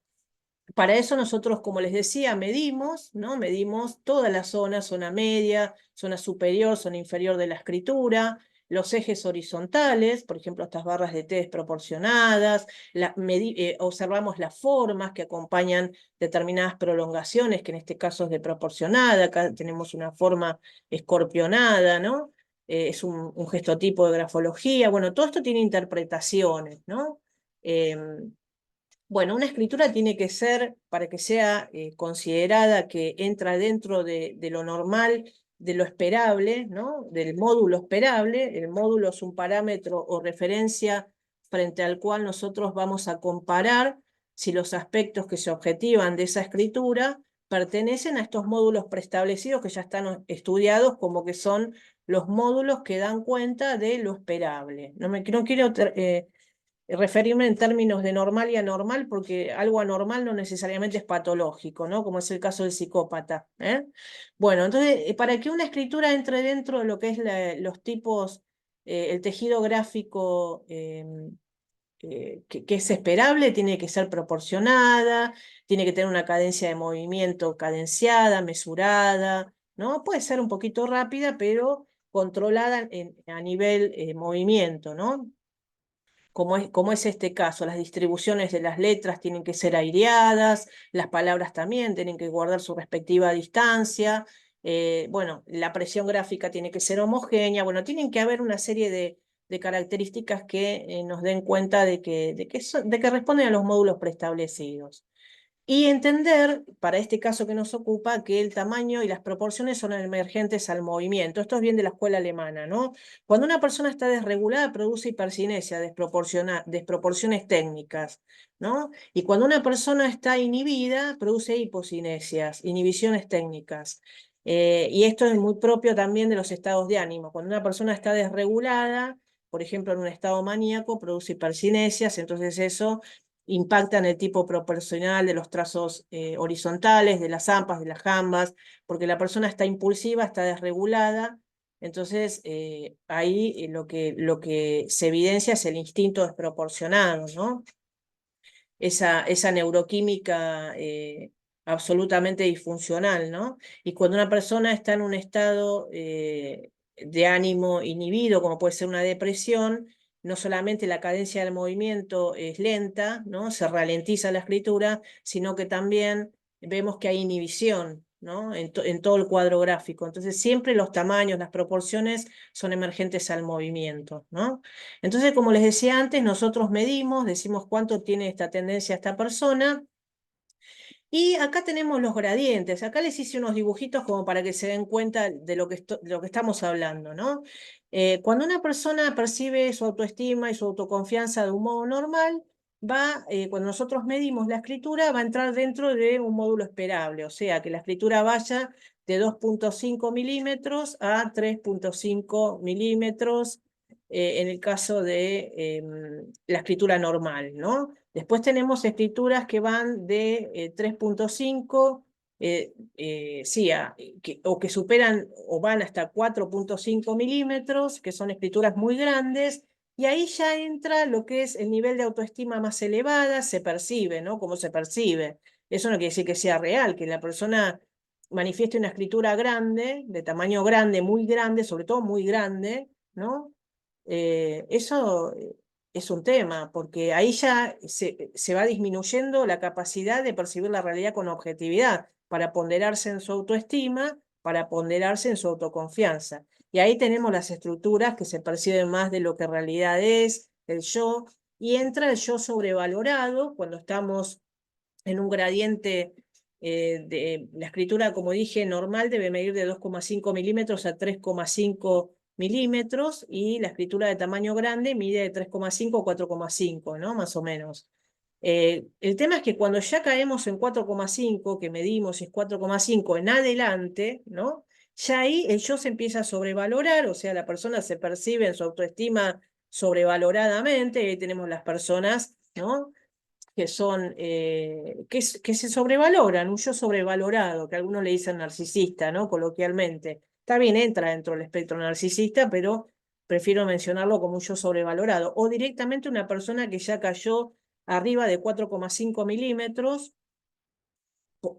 para eso nosotros, como les decía, medimos, ¿no? Medimos toda la zona media, zona superior, zona inferior de la escritura, los ejes horizontales, por ejemplo, estas barras de T desproporcionadas, observamos las formas que acompañan determinadas prolongaciones, que en este caso es de proporcionada. Acá tenemos una forma escorpionada, ¿no? Es un gestotipo de grafología. Bueno, todo esto tiene interpretaciones, ¿no? Bueno, una escritura tiene que ser, para que sea considerada que entra dentro de lo normal, de lo esperable, ¿no? Del módulo esperable. El módulo es un parámetro o referencia frente al cual nosotros vamos a comparar si los aspectos que se objetivan de esa escritura pertenecen a estos módulos preestablecidos que ya están estudiados, como que son los módulos que dan cuenta de lo esperable. No quiero referirme en términos de normal y anormal, porque algo anormal no necesariamente es patológico, ¿no? Como es el caso del psicópata. Bueno, entonces, para que una escritura entre dentro de lo que es los tipos, el tejido gráfico que es esperable, tiene que ser proporcionada, tiene que tener una cadencia de movimiento cadenciada, mesurada, ¿no? Puede ser un poquito rápida, pero controlada a nivel movimiento, ¿no? Como es este caso, las distribuciones de las letras tienen que ser aireadas, las palabras también tienen que guardar su respectiva distancia, bueno, la presión gráfica tiene que ser homogénea, bueno, tienen que haber una serie de características que nos den cuenta de que responden a los módulos preestablecidos. Y entender, para este caso que nos ocupa, que el tamaño y las proporciones son emergentes al movimiento. Esto es bien de la escuela alemana, ¿no? Cuando una persona está desregulada, produce hipercinesia, desproporciones técnicas, ¿no? Y cuando una persona está inhibida, produce hipocinesias, inhibiciones técnicas. Y esto es muy propio también de los estados de ánimo. Cuando una persona está desregulada, por ejemplo, en un estado maníaco, produce hipercinesias, entonces eso impacta en el tipo proporcional de los trazos horizontales, de las zampas, de las jambas, porque la persona está impulsiva, está desregulada. Entonces, ahí lo que se evidencia es el instinto desproporcionado, ¿no? Esa neuroquímica absolutamente disfuncional, ¿no? Y cuando una persona está en un estado de ánimo inhibido, como puede ser una depresión, no solamente la cadencia del movimiento es lenta, ¿no? Se ralentiza la escritura, sino que también vemos que hay inhibición, ¿no? En todo el cuadro gráfico. Entonces siempre los tamaños, las proporciones son emergentes al movimiento, ¿no? Entonces, como les decía antes, nosotros medimos, decimos cuánto tiene esta tendencia esta persona, y acá tenemos los gradientes. Acá les hice unos dibujitos como para que se den cuenta de de lo que estamos hablando, ¿no? Cuando una persona percibe su autoestima y su autoconfianza de un modo normal, cuando nosotros medimos la escritura, va a entrar dentro de un módulo esperable, o sea, que la escritura vaya de 2,5 milímetros a 3,5 milímetros, en el caso de la escritura normal, ¿no? Después tenemos escrituras que van de 3,5, sí, o que superan o van hasta 4,5 milímetros, que son escrituras muy grandes, y ahí ya entra lo que es el nivel de autoestima más elevada, se percibe, ¿no? Como se percibe. Eso no quiere decir que sea real, que la persona manifieste una escritura grande, de tamaño grande, muy grande, sobre todo muy grande, ¿no? Eso es un tema, porque ahí ya se va disminuyendo la capacidad de percibir la realidad con objetividad, para ponderarse en su autoestima, para ponderarse en su autoconfianza. Y ahí tenemos las estructuras que se perciben más de lo que en realidad es, el yo, y entra el yo sobrevalorado cuando estamos en un gradiente de la escritura, como dije, normal debe medir de 2,5 milímetros a 3,5 milímetros, y la escritura de tamaño grande mide de 3,5 a 4,5, ¿no? Más o menos. El tema es que cuando ya caemos en 4,5, que medimos es 4,5 en adelante, ¿no? Ya ahí el yo se empieza a sobrevalorar, o sea, la persona se percibe en su autoestima sobrevaloradamente, y ahí tenemos las personas, ¿no? Que son, que se sobrevaloran, un yo sobrevalorado, que algunos le dicen narcisista, ¿no? Coloquialmente. Está bien, entra dentro del espectro narcisista, pero prefiero mencionarlo como un yo sobrevalorado. O directamente una persona que ya cayó arriba de 4,5 milímetros,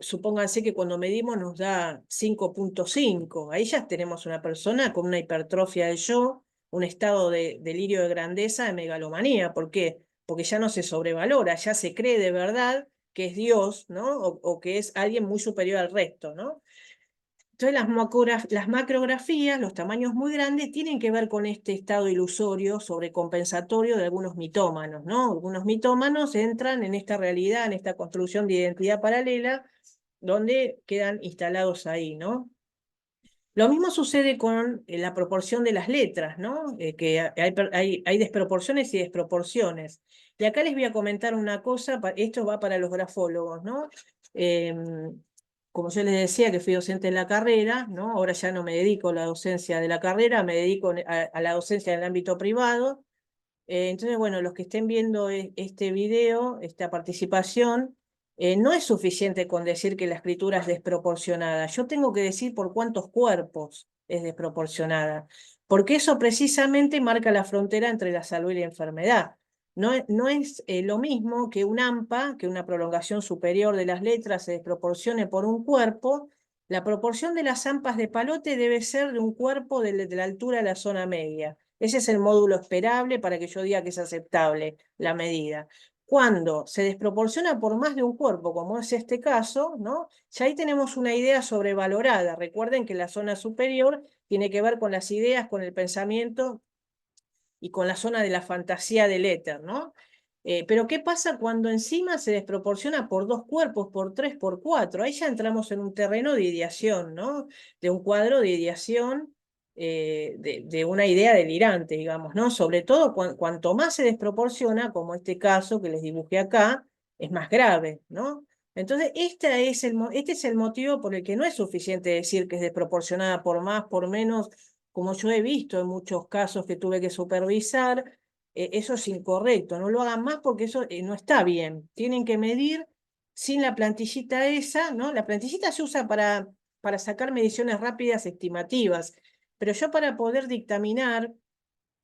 supónganse que cuando medimos nos da 5,5. Ahí ya tenemos una persona con una hipertrofia del yo, un estado de delirio de grandeza, de megalomanía. ¿Por qué? Porque ya no se sobrevalora, ya se cree de verdad que es Dios, ¿no? O que es alguien muy superior al resto, ¿no? Entonces las macrografías, los tamaños muy grandes, tienen que ver con este estado ilusorio, sobrecompensatorio de algunos mitómanos, ¿no? Algunos mitómanos entran en esta realidad, en esta construcción de identidad paralela, donde quedan instalados ahí, ¿no? Lo mismo sucede con la proporción de las letras, ¿no? Que hay desproporciones y desproporciones. Y acá les voy a comentar una cosa, esto va para los grafólogos, ¿no? Como yo les decía que fui docente en la carrera, ¿no? Ahora ya no me dedico a la docencia de la carrera, me dedico a la docencia en el ámbito privado. Entonces, bueno, los que estén viendo este video, esta participación, no es suficiente con decir que la escritura es desproporcionada. Yo tengo que decir por cuántos cuerpos es desproporcionada, porque eso precisamente marca la frontera entre la salud y la enfermedad. No es lo mismo que un AMPA, que una prolongación superior de las letras se desproporcione por un cuerpo. La proporción de las AMPAs de palote debe ser de un cuerpo de la altura de la zona media. Ese es el módulo esperable para que yo diga que es aceptable la medida. Cuando se desproporciona por más de un cuerpo, como es este caso, ¿no? Ya ahí tenemos una idea sobrevalorada. Recuerden que la zona superior tiene que ver con las ideas, con el pensamiento y con la zona de la fantasía del éter, ¿no? Pero ¿qué pasa cuando encima se desproporciona por dos cuerpos, por tres, por cuatro? Ahí ya entramos en un terreno de ideación, ¿no? De un cuadro de ideación, de una idea delirante, digamos, ¿no? Sobre todo cuanto más se desproporciona, como este caso que les dibujé acá, es más grave, ¿no? Entonces, este es el motivo por el que no es suficiente decir que es desproporcionada por más, por menos, como yo he visto en muchos casos que tuve que supervisar. Eso es incorrecto, no lo hagan más porque eso no está bien. Tienen que medir sin la plantillita esa, ¿no? La plantillita se usa para sacar mediciones rápidas estimativas, pero yo para poder dictaminar,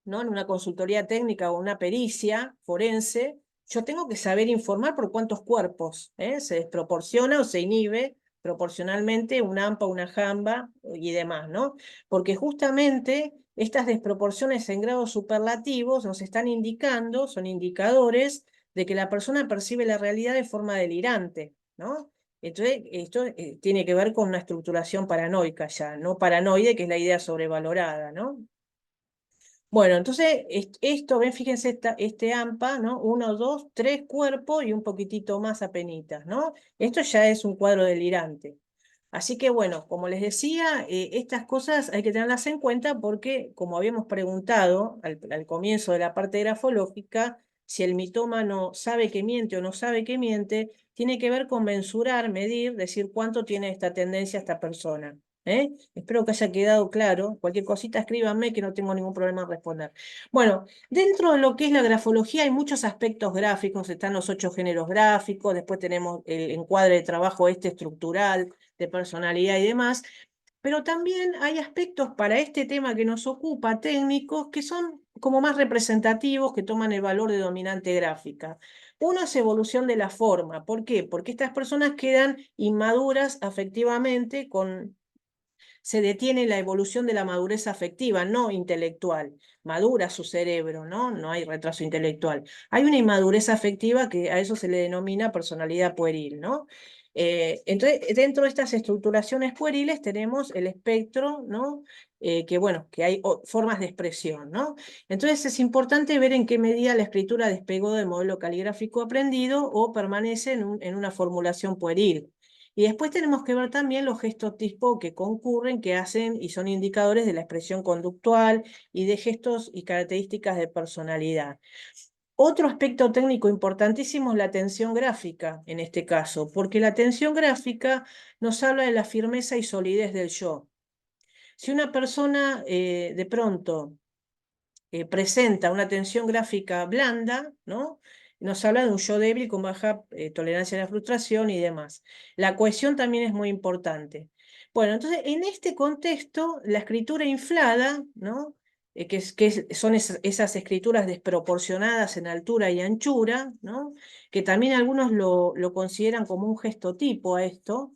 ¿no? En una consultoría técnica o una pericia forense, yo tengo que saber informar por cuántos cuerpos se desproporciona o se inhibe proporcionalmente un AMPA, una jamba y demás, ¿no? Porque justamente estas desproporciones en grados superlativos nos están indicando, son indicadores de que la persona percibe la realidad de forma delirante, ¿no? Entonces, esto tiene que ver con una estructuración paranoica ya, no paranoide, que es la idea sobrevalorada, ¿no? Bueno, entonces esto, ven, fíjense este AMPA, ¿no? Uno, dos, tres cuerpos y un poquitito más apenitas, ¿no? Esto ya es un cuadro delirante. Así que bueno, como les decía, estas cosas hay que tenerlas en cuenta porque, como habíamos preguntado al comienzo de la parte grafológica, si el mitómano sabe que miente o no sabe que miente, tiene que ver con mensurar, medir, decir cuánto tiene esta tendencia esta persona. ¿Eh? Espero que haya quedado claro. Cualquier cosita escríbanme que no tengo ningún problema en responder. Bueno, dentro de lo que es la grafología hay muchos aspectos gráficos, están los 8 géneros gráficos, después tenemos el encuadre de trabajo este estructural, de personalidad y demás, pero también hay aspectos para este tema que nos ocupa, técnicos, que son como más representativos, que toman el valor de dominante gráfica. Uno es evolución de la forma. ¿Por qué? Porque estas personas quedan inmaduras afectivamente se detiene la evolución de la madurez afectiva, no intelectual. Madura su cerebro, ¿no? No hay retraso intelectual. Hay una inmadurez afectiva que a eso se le denomina personalidad pueril, ¿no? Entonces, dentro de estas estructuraciones pueriles tenemos el espectro, ¿no? Que bueno, que hay formas de expresión, ¿no? Entonces es importante ver en qué medida la escritura despegó del modelo caligráfico aprendido o permanece en una formulación pueril. Y después tenemos que ver también los gestos tipo que concurren, que hacen y son indicadores de la expresión conductual y de gestos y características de personalidad. Otro aspecto técnico importantísimo es la tensión gráfica, en este caso, porque la tensión gráfica nos habla de la firmeza y solidez del yo. Si una persona de pronto presenta una tensión gráfica blanda, ¿no? Nos habla de un yo débil con baja tolerancia a la frustración y demás. La cohesión también es muy importante. Bueno, entonces en este contexto, la escritura inflada, ¿no? Son esas escrituras desproporcionadas en altura y anchura, ¿no? Que también algunos lo consideran como un gesto tipo a esto.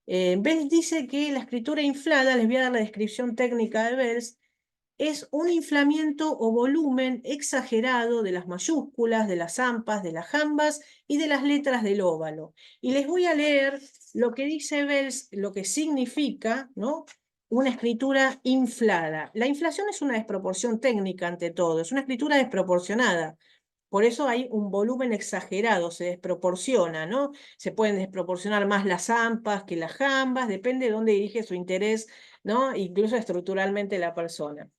Bells dice que la escritura inflada, les voy a dar la descripción técnica de Bells, es un inflamiento o volumen exagerado de las mayúsculas, de las ampas, de las jambas y de las letras del óvalo. Y les voy a leer lo que dice Bells, lo que significa, ¿no? Una escritura inflada. La inflación es una desproporción técnica ante todo, es una escritura desproporcionada. Por eso hay un volumen exagerado, se desproporciona, ¿no? Se pueden desproporcionar más las ampas que las jambas, depende de dónde dirige su interés, ¿no? Incluso estructuralmente la persona.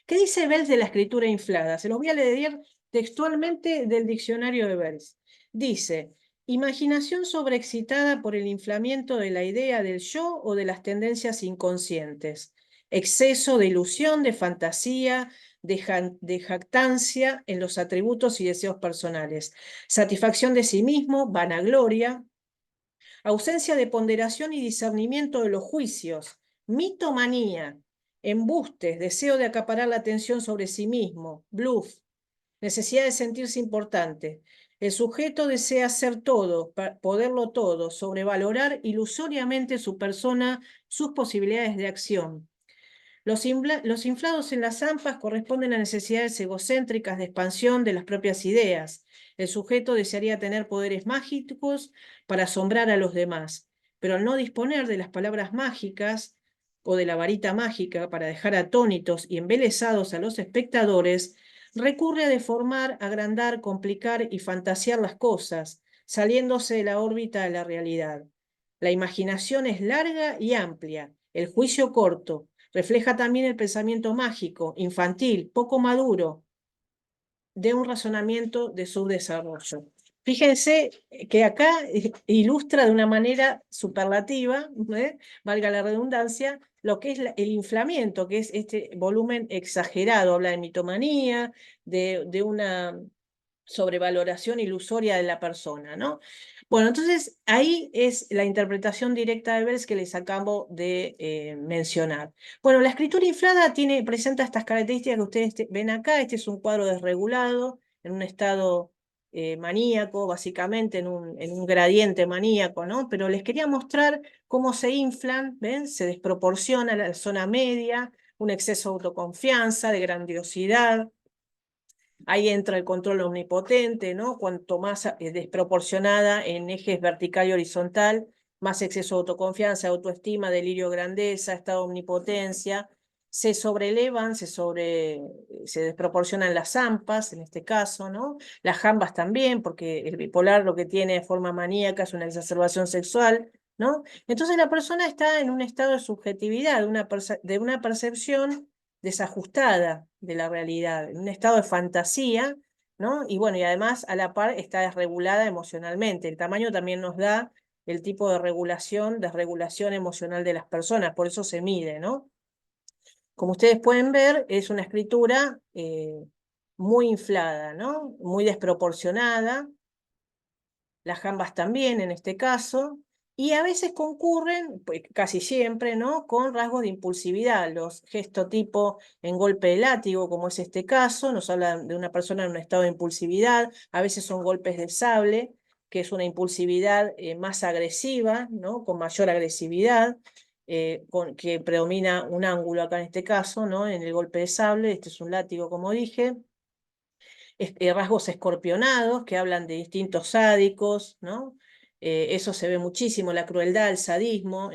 ¿Qué dice Bells de la escritura inflada? Se los voy a leer textualmente del diccionario de Bells. Dice, imaginación sobreexcitada por el inflamiento de la idea del yo o de las tendencias inconscientes. Exceso de ilusión, de fantasía, de jactancia en los atributos y deseos personales. Satisfacción de sí mismo, vanagloria. Ausencia de ponderación y discernimiento de los juicios. Mitomanía, embustes, deseo de acaparar la atención sobre sí mismo, bluff, necesidad de sentirse importante. El sujeto desea ser todo, poderlo todo, sobrevalorar ilusoriamente su persona, sus posibilidades de acción. Los inflados en las AMPAs corresponden a necesidades egocéntricas de expansión de las propias ideas. El sujeto desearía tener poderes mágicos para asombrar a los demás, pero al no disponer de las palabras mágicas o de la varita mágica para dejar atónitos y embelesados a los espectadores, recurre a deformar, agrandar, complicar y fantasear las cosas, saliéndose de la órbita de la realidad. La imaginación es larga y amplia, el juicio corto. Refleja también el pensamiento mágico, infantil, poco maduro, de un razonamiento de subdesarrollo. Fíjense que acá ilustra de una manera superlativa, valga la redundancia, lo que es el inflamiento, que es este volumen exagerado, habla de mitomanía, de una sobrevaloración ilusoria de la persona, ¿no? Bueno, entonces ahí es la interpretación directa de Bells que les acabo de mencionar. Bueno, la escritura inflada presenta estas características que ustedes ven acá. Este es un cuadro desregulado, en un estado maníaco, básicamente en un gradiente maníaco, ¿no? Pero les quería mostrar cómo se inflan, ¿ven? Se desproporciona la zona media, un exceso de autoconfianza, de grandiosidad. Ahí entra el control omnipotente, ¿no? Cuanto más desproporcionada en ejes vertical y horizontal, más exceso de autoconfianza, autoestima, delirio de grandeza, estado de omnipotencia. Se sobrelevan, se desproporcionan las AMPAs, en este caso, ¿no? Las jambas también, porque el bipolar lo que tiene de forma maníaca es una exacerbación sexual, ¿no? Entonces la persona está en un estado de subjetividad, de una percepción desajustada de la realidad, en un estado de fantasía, ¿no? Y bueno, y además a la par está desregulada emocionalmente. El tamaño también nos da el tipo de regulación, desregulación emocional de las personas, por eso se mide, ¿no? Como ustedes pueden ver, es una escritura muy inflada, ¿no? Muy desproporcionada, las jambas también en este caso, y a veces concurren, pues, casi siempre, ¿no? Con rasgos de impulsividad, los gestotipo en golpe de látigo, como es este caso, nos habla de una persona en un estado de impulsividad, a veces son golpes de sable, que es una impulsividad más agresiva, ¿no? Con mayor agresividad, que predomina un ángulo acá en este caso, ¿no? En el golpe de sable, este es un látigo como dije, rasgos escorpionados que hablan de instintos sádicos, ¿no? Eso se ve muchísimo, la crueldad, el sadismo,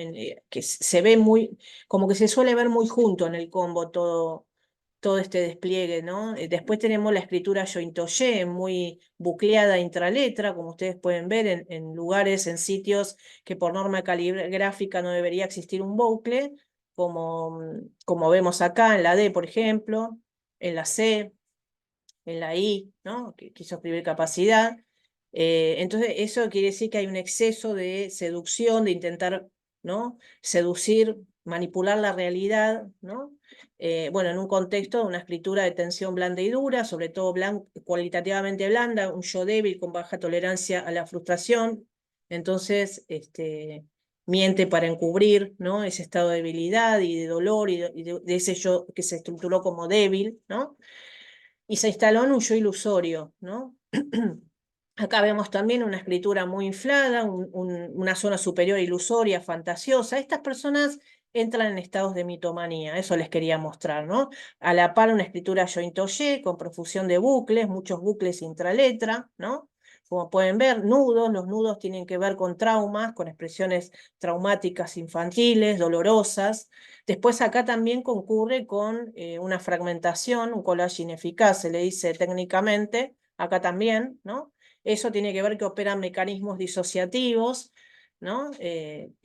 que se ve muy, como que se suele ver muy junto en el combo todo este despliegue, ¿no? Después tenemos la escritura yointoye, muy bucleada intraletra, como ustedes pueden ver en lugares, en sitios que por norma caligráfica no debería existir un bucle, como vemos acá en la D, por ejemplo, en la C, en la I, ¿no? Que quiso escribir capacidad. Entonces, eso quiere decir que hay un exceso de seducción, de intentar, ¿no? Seducir, manipular la realidad, ¿no? Bueno, en un contexto de una escritura de tensión blanda y dura, sobre todo cualitativamente blanda, un yo débil con baja tolerancia a la frustración. Entonces, miente para encubrir, ¿no? Ese estado de debilidad y de dolor de ese yo que se estructuró como débil, ¿no? Y se instaló en un yo ilusorio, ¿no? Acá vemos también una escritura muy inflada, una zona superior ilusoria, fantasiosa. Estas personas entran en estados de mitomanía, eso les quería mostrar, ¿no? A la par una escritura yointoye con profusión de bucles, muchos bucles intraletra, ¿no? Como pueden ver, nudos, los nudos tienen que ver con traumas, con expresiones traumáticas infantiles, dolorosas. Después acá también concurre con una fragmentación, un collage ineficaz, se le dice técnicamente, acá también, ¿no? Eso tiene que ver que operan mecanismos disociativos, ¿no?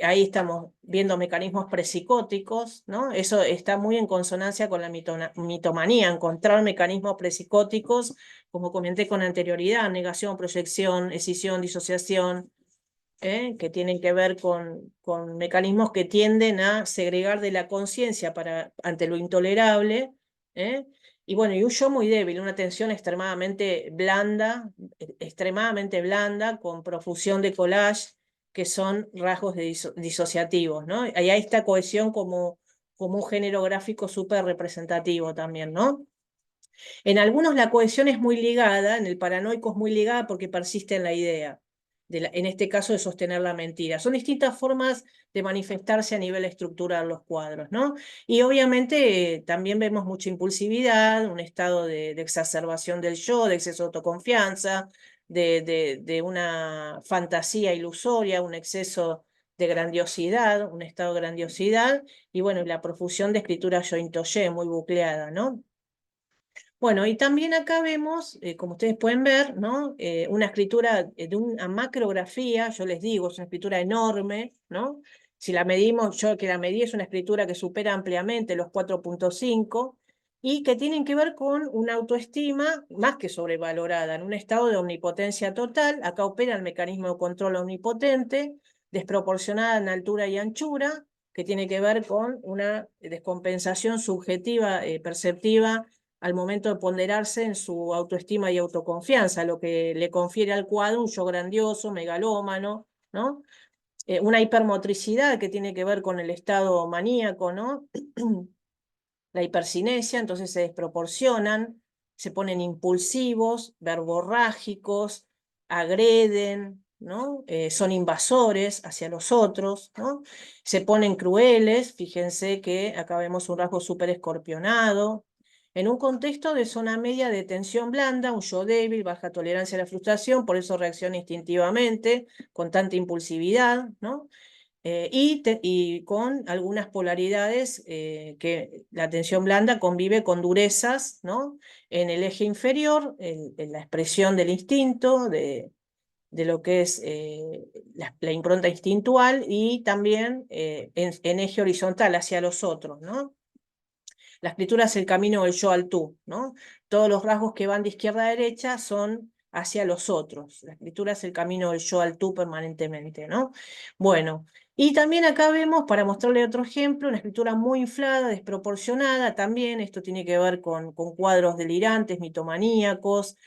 Ahí estamos viendo mecanismos presicóticos, ¿no? Eso está muy en consonancia con la mitomanía, encontrar mecanismos presicóticos, como comenté con anterioridad, negación, proyección, escisión, disociación, que tienen que ver con mecanismos que tienden a segregar de la conciencia ante lo intolerable, ¿eh? Y bueno, y un yo muy débil, una tensión extremadamente blanda, con profusión de collage, que son rasgos disociativos, ¿no? Ahí hay esta cohesión como un género gráfico súper representativo también, ¿no? En algunos la cohesión es muy ligada, en el paranoico es muy ligada porque persiste en la idea, en este caso de sostener la mentira. Son distintas formas de manifestarse a nivel estructural los cuadros, ¿no? Y obviamente también vemos mucha impulsividad, un estado de exacerbación del yo, de exceso de autoconfianza, de una fantasía ilusoria, un exceso de grandiosidad, un estado de grandiosidad, y bueno, la profusión de escritura yointoye, muy bucleada, ¿no? Bueno, y también acá vemos, como ustedes pueden ver, ¿no? Una escritura de una macrografía, yo les digo, es una escritura enorme, ¿no? Si la medimos, yo que la medí, es una escritura que supera ampliamente los 4.5 y que tienen que ver con una autoestima más que sobrevalorada, en un estado de omnipotencia total. Acá opera el mecanismo de control omnipotente, desproporcionada en altura y anchura, que tiene que ver con una descompensación subjetiva, perceptiva, al momento de ponderarse en su autoestima y autoconfianza, lo que le confiere al cuadro un yo grandioso, megalómano, ¿no? Una hipermotricidad que tiene que ver con el estado maníaco, ¿no? La hipercinesia, entonces se desproporcionan, se ponen impulsivos, verborrágicos, agreden, ¿no? Son invasores hacia los otros, ¿no? Se ponen crueles, fíjense que acá vemos un rasgo súper escorpionado. en un contexto de zona media de tensión blanda, un yo débil, baja tolerancia a la frustración, por eso reacciona instintivamente, con tanta impulsividad, ¿no? Y con algunas polaridades que la tensión blanda convive con durezas, ¿no? En el eje inferior, en la expresión del instinto, de lo que es la impronta instintual, y también en eje horizontal hacia los otros, ¿no? La escritura es el camino del yo al tú, ¿no? Todos los rasgos que van de izquierda a derecha son hacia los otros. La escritura es el camino del yo al tú permanentemente, ¿no? Bueno, y también acá vemos, para mostrarle otro ejemplo, una escritura muy inflada, desproporcionada también. Esto tiene que ver con cuadros delirantes, mitomaníacos,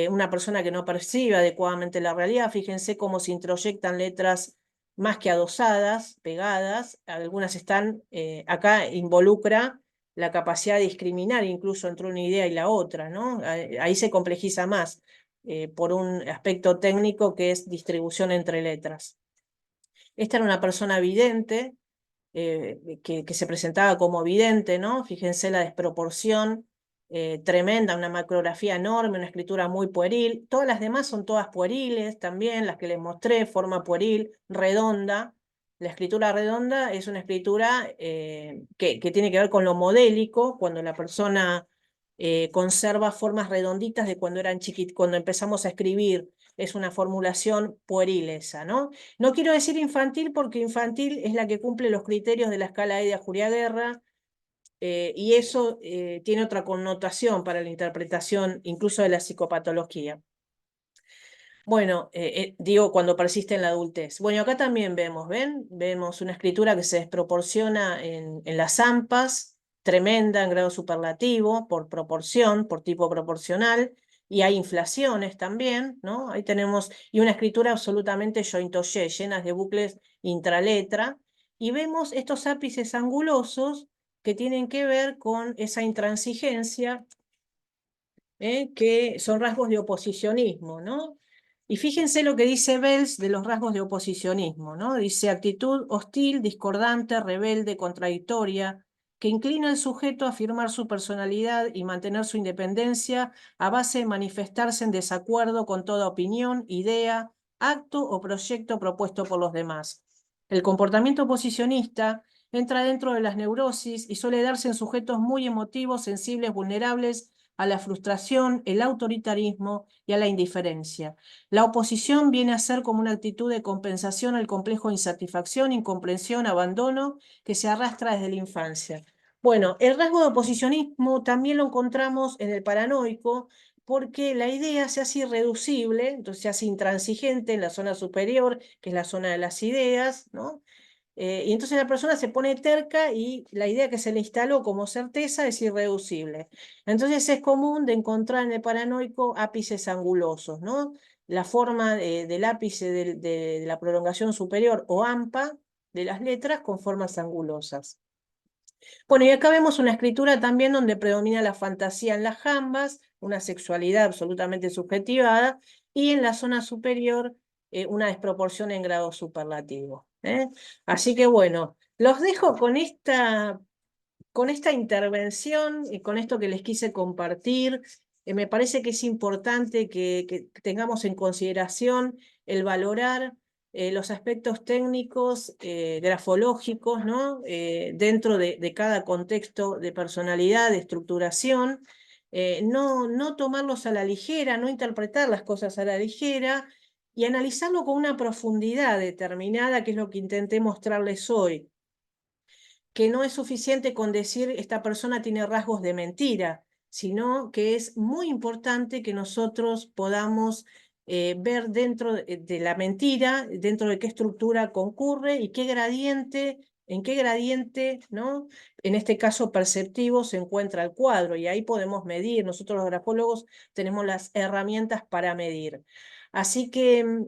una persona que no percibe adecuadamente la realidad. Fíjense cómo se introyectan letras más que adosadas, pegadas. Algunas están, acá involucra la capacidad de discriminar incluso entre una idea y la otra, ¿no? Ahí se complejiza más por un aspecto técnico que es distribución entre letras. Esta era una persona vidente, que se presentaba como vidente, ¿no? Fíjense la desproporción tremenda, una macrografía enorme, una escritura muy pueril. Todas las demás son todas pueriles también, las que les mostré, forma pueril, redonda. La escritura redonda es una escritura que tiene que ver con lo modélico, cuando la persona conserva formas redonditas de cuando eran chiquitos, cuando empezamos a escribir. Es una formulación pueril esa, ¿no? No quiero decir infantil porque infantil es la que cumple los criterios de la escala EDA Juria-Guerra, y eso tiene otra connotación para la interpretación incluso de la psicopatología. Bueno, digo cuando persiste en la adultez. Bueno, acá también vemos, ¿ven? Vemos una escritura que se desproporciona en las AMPAs, tremenda en grado superlativo, por proporción, por tipo proporcional, y hay inflaciones también, ¿no? Ahí tenemos, y una escritura absolutamente jointoyé, llenas de bucles intraletra, y vemos estos ápices angulosos que tienen que ver con esa intransigencia, que son rasgos de oposicionismo, ¿no? Y fíjense lo que dice Bells de los rasgos de oposicionismo, ¿no? Dice actitud hostil, discordante, rebelde, contradictoria, que inclina al sujeto a afirmar su personalidad y mantener su independencia a base de manifestarse en desacuerdo con toda opinión, idea, acto o proyecto propuesto por los demás. El comportamiento oposicionista entra dentro de las neurosis y suele darse en sujetos muy emotivos, sensibles, vulnerables a la frustración, el autoritarismo y a la indiferencia. La oposición viene a ser como una actitud de compensación al complejo de insatisfacción, incomprensión, abandono que se arrastra desde la infancia. Bueno, el rasgo de oposicionismo también lo encontramos en el paranoico, porque la idea se hace irreducible, entonces se hace intransigente en la zona superior, que es la zona de las ideas, ¿no? Y entonces la persona se pone terca y la idea que se le instaló como certeza es irreducible. Entonces es común de encontrar en el paranoico ápices angulosos, ¿no? La forma del ápice de la prolongación superior o AMPA de las letras con formas angulosas. Bueno, y acá vemos una escritura también donde predomina la fantasía en las jambas, una sexualidad absolutamente subjetivada, y en la zona superior una desproporción en grado superlativo. Así que bueno, los dejo con esta intervención y con esto que les quise compartir. Me parece que es importante que tengamos en consideración el valorar los aspectos técnicos, grafológicos, ¿no? Dentro de cada contexto de personalidad, de estructuración. No tomarlos a la ligera, no interpretar las cosas a la ligera, y analizarlo con una profundidad determinada, que es lo que intenté mostrarles hoy. Que no es suficiente con decir esta persona tiene rasgos de mentira, sino que es muy importante que nosotros podamos ver dentro de la mentira, dentro de qué estructura concurre y qué gradiente, en qué gradiente, ¿no? En este caso perceptivo, se encuentra el cuadro, y ahí podemos medir. Nosotros los grafólogos tenemos las herramientas para medir. Así que,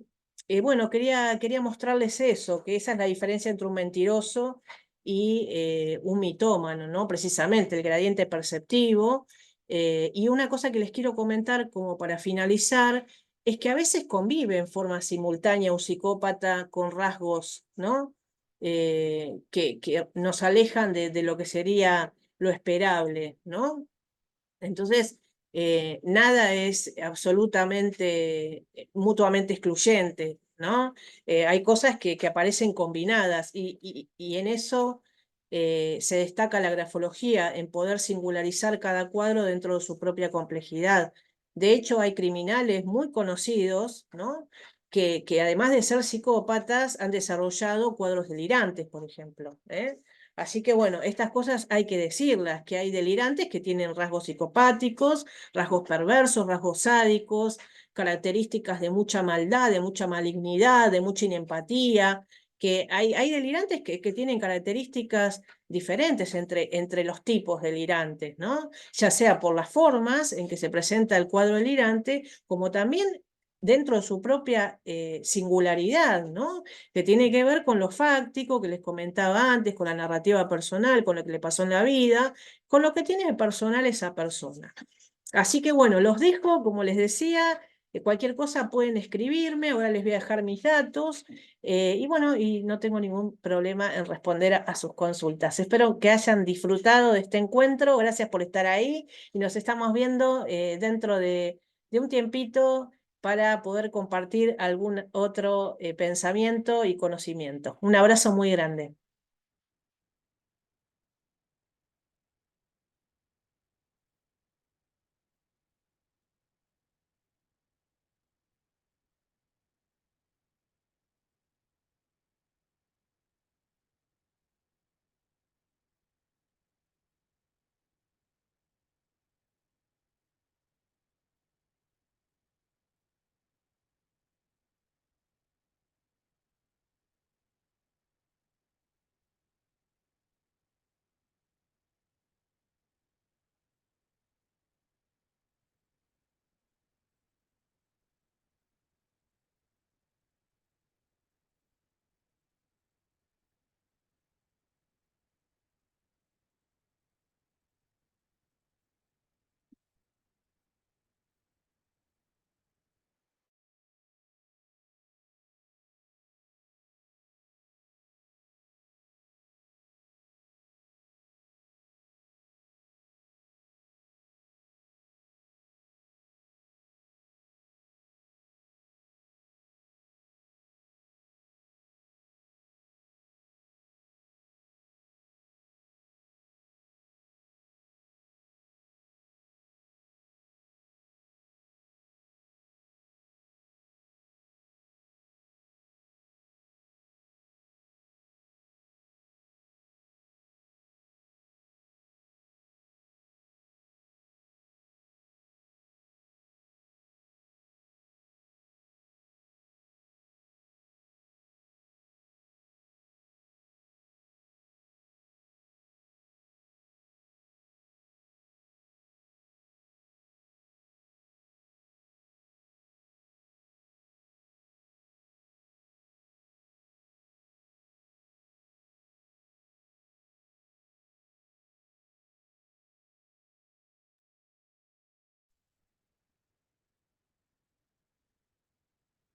bueno, quería mostrarles eso, que esa es la diferencia entre un mentiroso y un mitómano, ¿no? Precisamente el gradiente perceptivo. Y una cosa que les quiero comentar como para finalizar es que a veces convive en forma simultánea un psicópata con rasgos, ¿no? Que nos alejan de lo que sería lo esperable, ¿no? Entonces, nada es absolutamente mutuamente excluyente, ¿no? Hay cosas que aparecen combinadas y en eso se destaca la grafología, en poder singularizar cada cuadro dentro de su propia complejidad. De hecho, hay criminales muy conocidos, ¿no? Que además de ser psicópatas, han desarrollado cuadros delirantes, por ejemplo, ¿eh? Así que bueno, estas cosas hay que decirlas, que hay delirantes que tienen rasgos psicopáticos, rasgos perversos, rasgos sádicos, características de mucha maldad, de mucha malignidad, de mucha inempatía, que hay delirantes que tienen características diferentes entre los tipos delirantes, ¿no? Ya sea por las formas en que se presenta el cuadro delirante, como también dentro de su propia singularidad, ¿no? Que tiene que ver con lo fáctico que les comentaba antes, con la narrativa personal, con lo que le pasó en la vida, con lo que tiene de personal esa persona. Así que bueno, los dejo, como les decía, cualquier cosa pueden escribirme, ahora les voy a dejar mis datos, y bueno, y no tengo ningún problema en responder a sus consultas. Espero que hayan disfrutado de este encuentro, gracias por estar ahí y nos estamos viendo dentro de un tiempito para poder compartir algún otro pensamiento y conocimiento. Un abrazo muy grande.